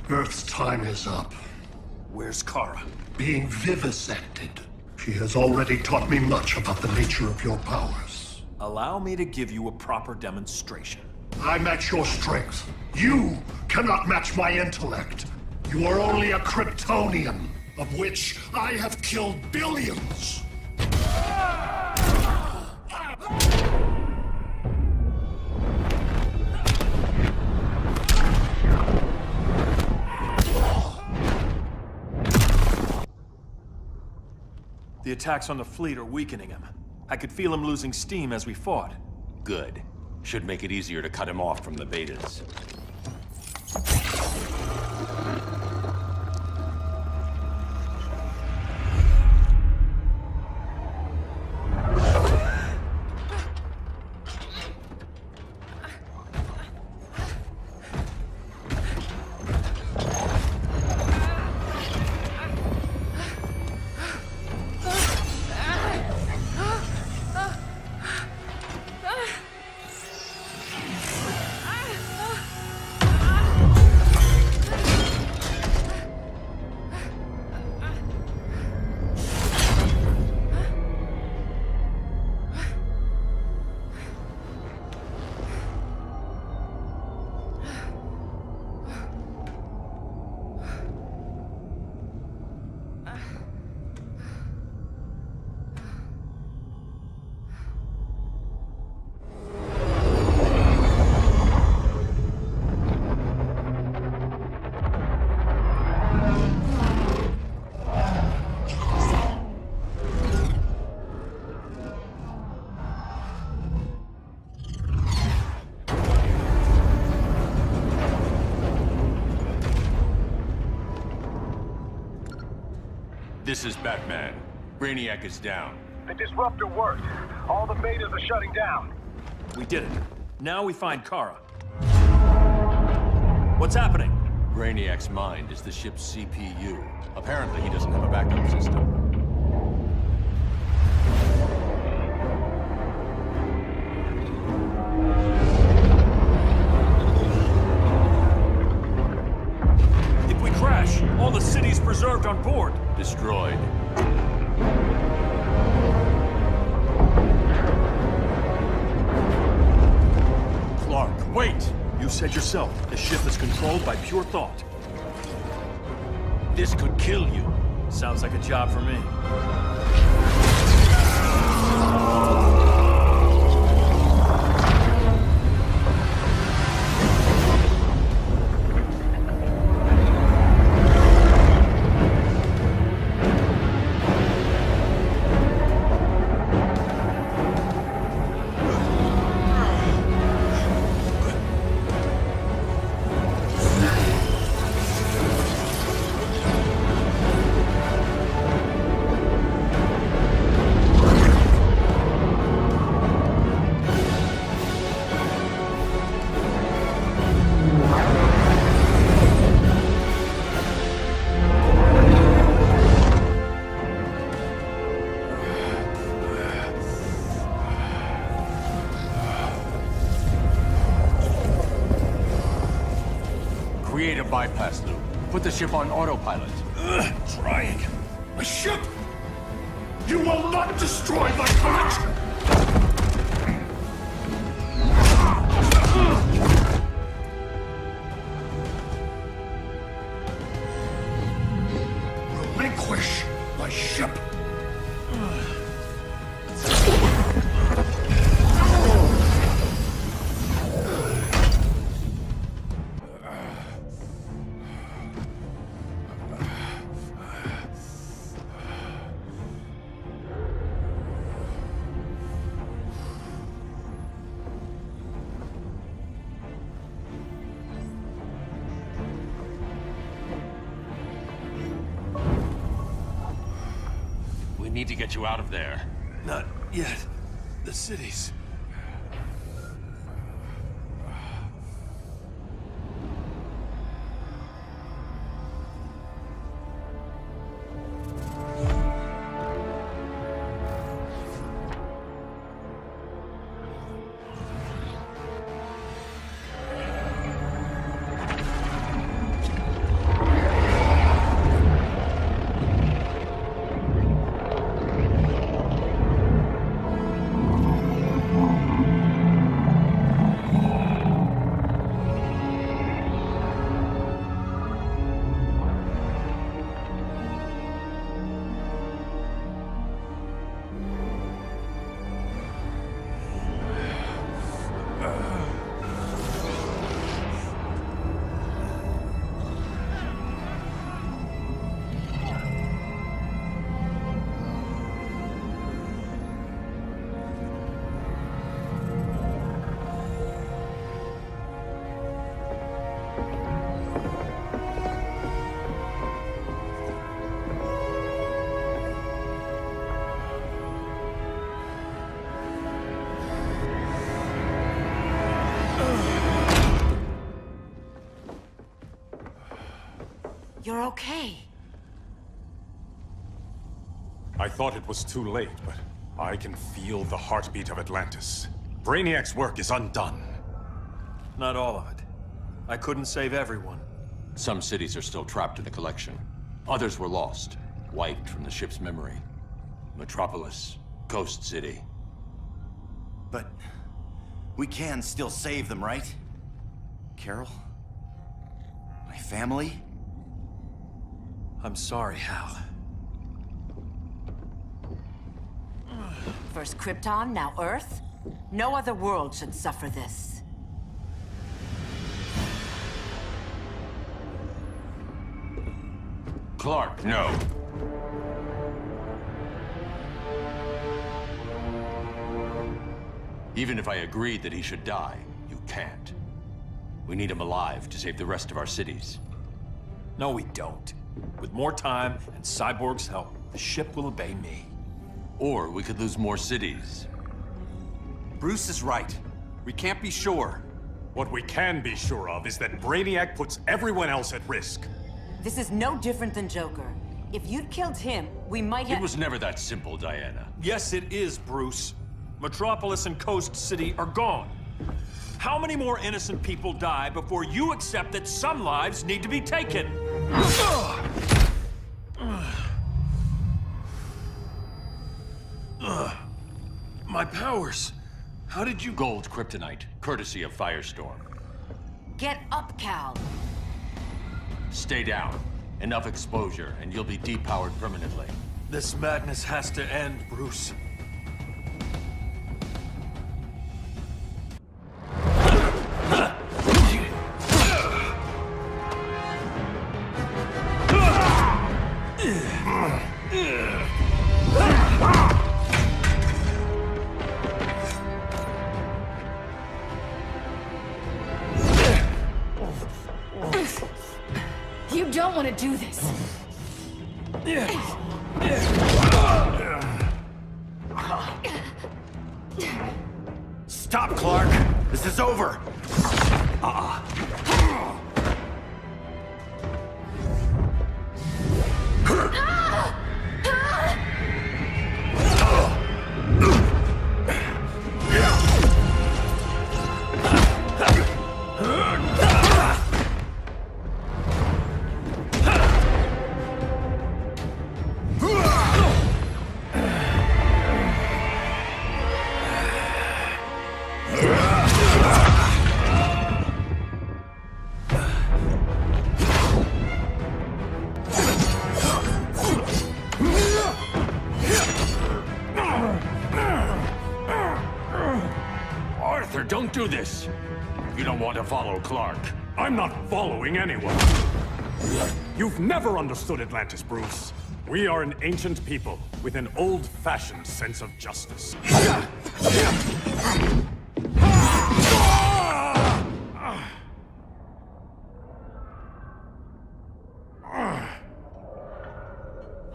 Speaker 14: Earth's time is up.
Speaker 3: Where's Kara?
Speaker 14: Being vivisected. She has already taught me much about the nature of your powers.
Speaker 3: Allow me to give you a proper demonstration.
Speaker 14: I match your strength. You cannot match my intellect. You are only a Kryptonian, of which I have killed billions.
Speaker 3: The attacks on the fleet are weakening him. I could feel him losing steam as we fought.
Speaker 2: Good. Should make it easier to cut him off from the betas. This is Batman. Brainiac is down.
Speaker 1: The disruptor worked. All the betas are shutting down.
Speaker 3: We did it. Now we find Kara. What's happening?
Speaker 2: Brainiac's mind is the ship's CPU. Apparently he doesn't have a backup system.
Speaker 3: said yourself, the ship is controlled by pure thought. This could kill you. Sounds like a job for me.
Speaker 2: Create a bypass loop. Put the ship on autopilot.
Speaker 9: Trying. My ship! You will not destroy my collection! Relinquish my ship!
Speaker 2: We need to get you out of there.
Speaker 3: Not yet. The cities.
Speaker 12: You're okay.
Speaker 16: I thought it was too late, but I can feel the heartbeat of Atlantis. Brainiac's work is undone.
Speaker 3: Not all of it. I couldn't save everyone.
Speaker 2: Some cities are still trapped in the collection. Others were lost, wiped from the ship's memory. Metropolis, Coast City.
Speaker 21: But we can still save them, right? Carol? My family?
Speaker 3: I'm sorry, Hal.
Speaker 12: First Krypton, now Earth? No other world should suffer this.
Speaker 2: Clark, no. Even if I agreed that he should die, you can't. We need him alive to save the rest of our cities.
Speaker 3: No, we don't. With more time and Cyborg's help, the ship will obey me.
Speaker 2: Or we could lose more cities.
Speaker 7: Bruce is right. We can't be sure.
Speaker 16: What we can be sure of is that Brainiac puts everyone else at risk.
Speaker 12: This is no different than Joker. If you'd killed him, we might have—
Speaker 2: It was never that simple, Diana.
Speaker 3: Yes, it is, Bruce. Metropolis and Coast City are gone. How many more innocent people die before you accept that some lives need to be taken? My powers. How did you—
Speaker 2: Gold kryptonite, courtesy of Firestorm.
Speaker 12: Get up, Cal.
Speaker 2: Stay down. Enough exposure, and you'll be depowered permanently.
Speaker 3: This madness has to end, Bruce.
Speaker 15: You don't want to do this.
Speaker 21: Stop, Clark! This is over!
Speaker 3: Arthur, don't do this! You don't want to follow Clark.
Speaker 16: I'm not following anyone. You've never understood Atlantis, Bruce. We are an ancient people with an old-fashioned sense of justice.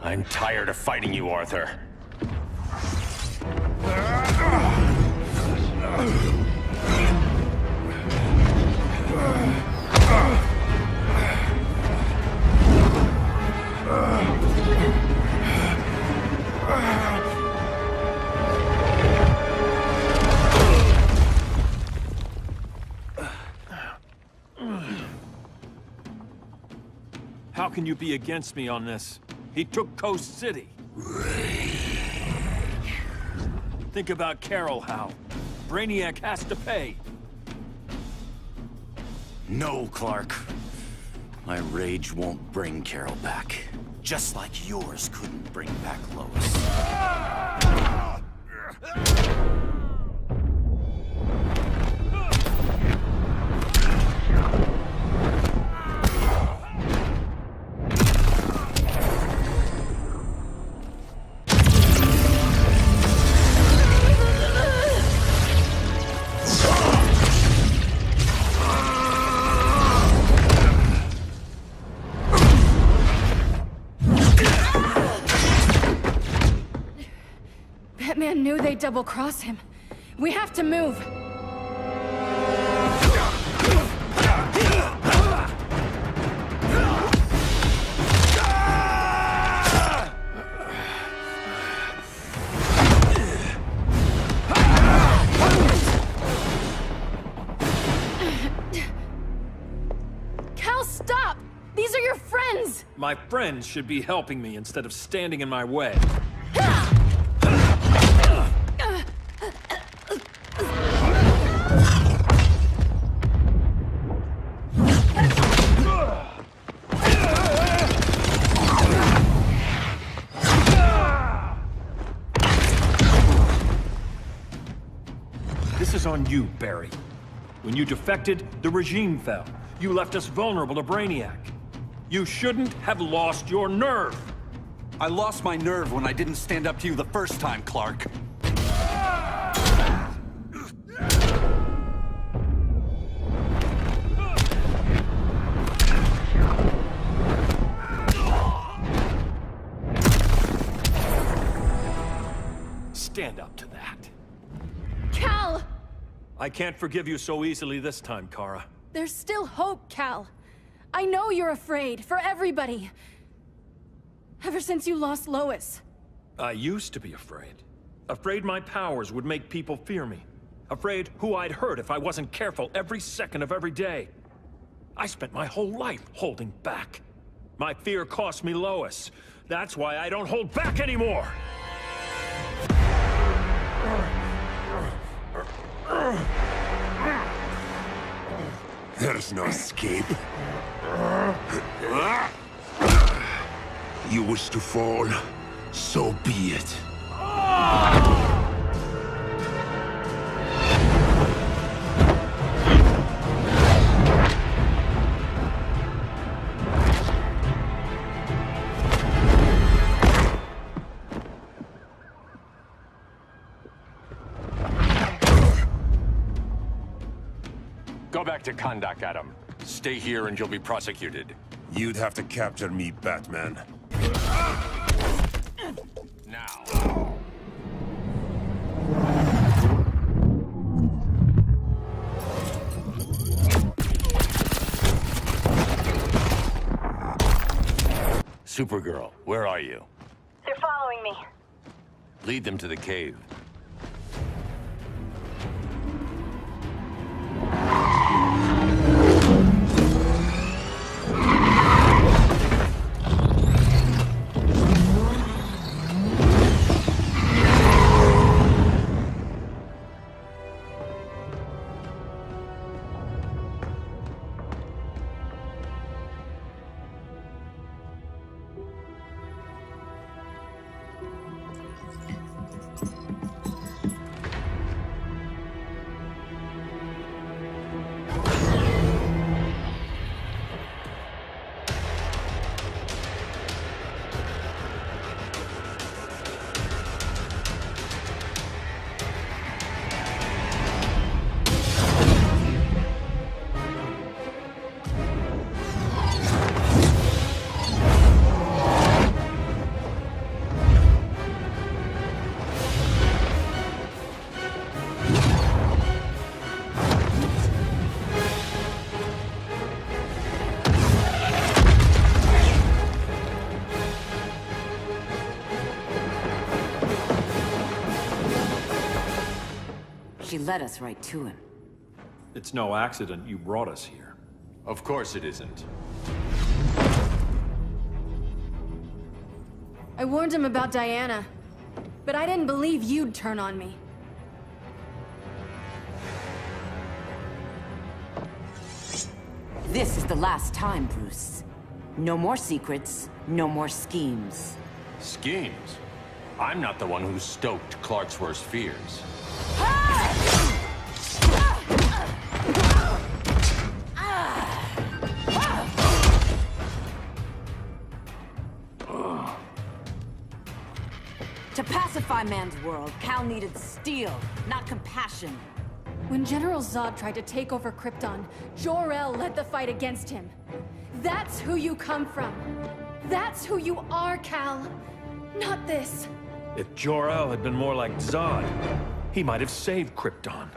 Speaker 3: I'm tired of fighting you, Arthur. How can you be against me on this? He took Coast City. Think about Carol, Hal. Brainiac has to pay.
Speaker 21: No, Clark. My rage won't bring Carol back. Just like yours couldn't bring back Lois.
Speaker 15: Batman knew they'd double-cross him. We have to move. Cal, stop! These are your friends!
Speaker 3: My friends should be helping me instead of standing in my way. This is on you, Barry. When you defected, the regime fell. You left us vulnerable to Brainiac. You shouldn't have lost your nerve.
Speaker 7: I lost my nerve when I didn't stand up to you the first time, Clark.
Speaker 3: Stand up to that.
Speaker 15: Cal!
Speaker 3: I can't forgive you so easily this time, Kara.
Speaker 15: There's still hope, Cal. I know you're afraid, for everybody. Ever since you lost Lois.
Speaker 3: I used to be afraid. Afraid my powers would make people fear me. Afraid who I'd hurt if I wasn't careful every second of every day. I spent my whole life holding back. My fear cost me Lois. That's why I don't hold back anymore!
Speaker 18: There's no escape. You wish to fall, so be it.
Speaker 2: Go back to Kahndaq, Adam. Stay here and you'll be prosecuted.
Speaker 18: You'd have to capture me, Batman.
Speaker 2: Now. Supergirl, where are you?
Speaker 17: They're following me.
Speaker 2: Lead them to the cave.
Speaker 12: She led us right to him.
Speaker 3: It's no accident you brought us here.
Speaker 2: Of course it isn't.
Speaker 15: I warned him about Diana, but I didn't believe you'd turn on me.
Speaker 12: This is the last time, Bruce. No more secrets, no more schemes.
Speaker 2: Schemes? I'm not the one who stoked Clark's worst fears.
Speaker 12: To pacify man's world, Cal needed steel, not compassion.
Speaker 15: When General Zod tried to take over Krypton, Jor-El led the fight against him. That's who you come from. That's who you are, Cal. Not this.
Speaker 3: If Jor-El had been more like Zod, he might have saved Krypton.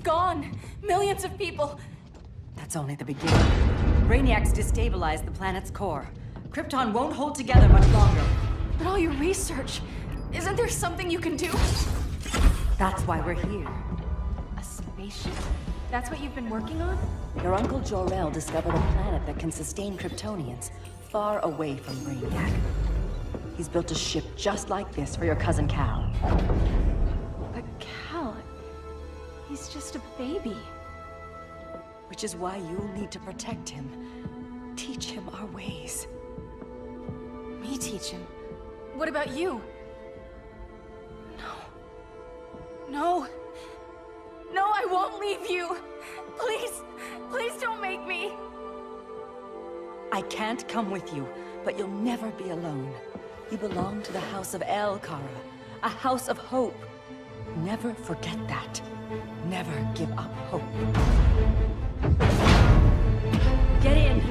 Speaker 15: gone. Millions of people.
Speaker 11: That's only the beginning. Brainiac's destabilized the planet's core. Krypton won't hold together much longer.
Speaker 15: But all your research, isn't there something you can do?
Speaker 11: That's why we're here.
Speaker 15: A spaceship? That's what you've been working on?
Speaker 11: Your Uncle Jor-El discovered a planet that can sustain Kryptonians, far away from Brainiac. He's built a ship just like this for your cousin Cal.
Speaker 15: But Cal, he's just a baby.
Speaker 11: Which is why you'll need to protect him. Teach him our ways.
Speaker 15: Me teach him? What about you? No. No, I won't leave you. Please, please don't make me.
Speaker 11: I can't come with you, but you'll never be alone. You belong to the House of El, Kara. A house of hope. Never forget that. Never give up hope. Get in!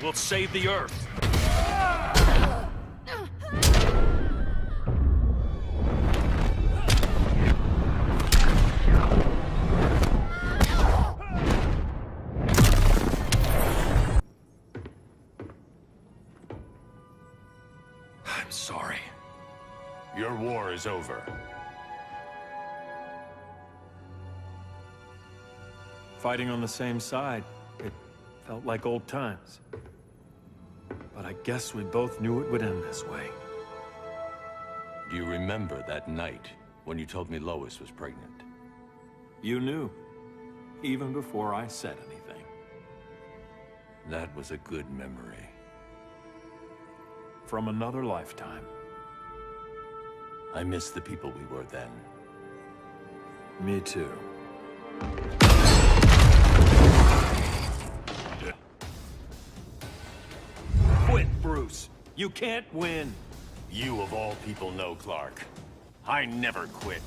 Speaker 3: We'll save the Earth. I'm sorry.
Speaker 2: Your war is over.
Speaker 3: Fighting on the same side, it felt like old times. But I guess we both knew it would end this way.
Speaker 2: Do you remember that night when you told me Lois was pregnant?
Speaker 3: You knew, even before I said anything.
Speaker 2: That was a good memory.
Speaker 3: From another lifetime.
Speaker 2: I miss the people we were then.
Speaker 3: Me too. Quit, Bruce. You can't win.
Speaker 2: You of all people know, Clark. I never quit.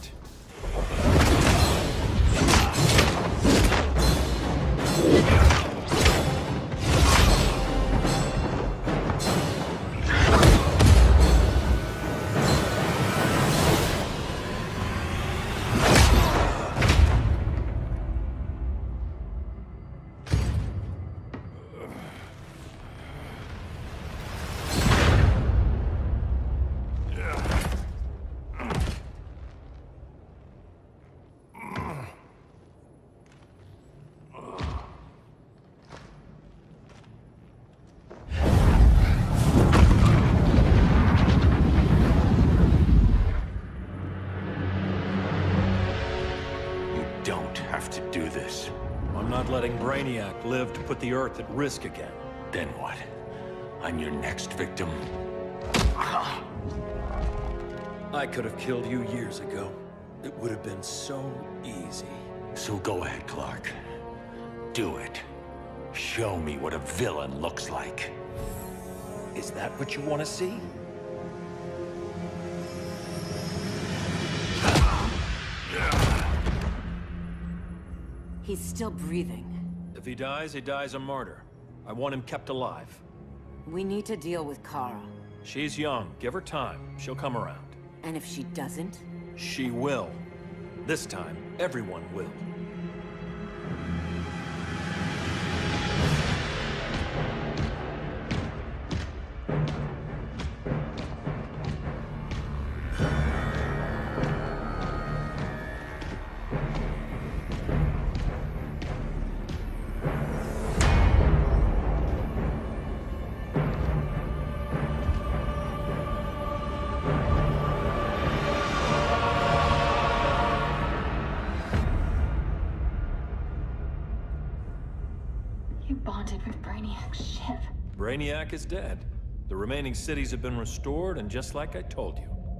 Speaker 3: Letting Brainiac live to put the Earth at risk again.
Speaker 2: Then what? I'm your next victim?
Speaker 3: I could have killed you years ago. It would have been so easy.
Speaker 2: So go ahead, Clark. Do it. Show me what a villain looks like.
Speaker 3: Is that what you want to see?
Speaker 11: He's still breathing.
Speaker 3: If he dies a martyr. I want him kept alive.
Speaker 11: We need to deal with Kara.
Speaker 3: She's young. Give her time. She'll come around.
Speaker 11: And if she doesn't?
Speaker 3: She will. This time, everyone will. Brainiac is dead. The remaining cities have been restored, and just like I told you,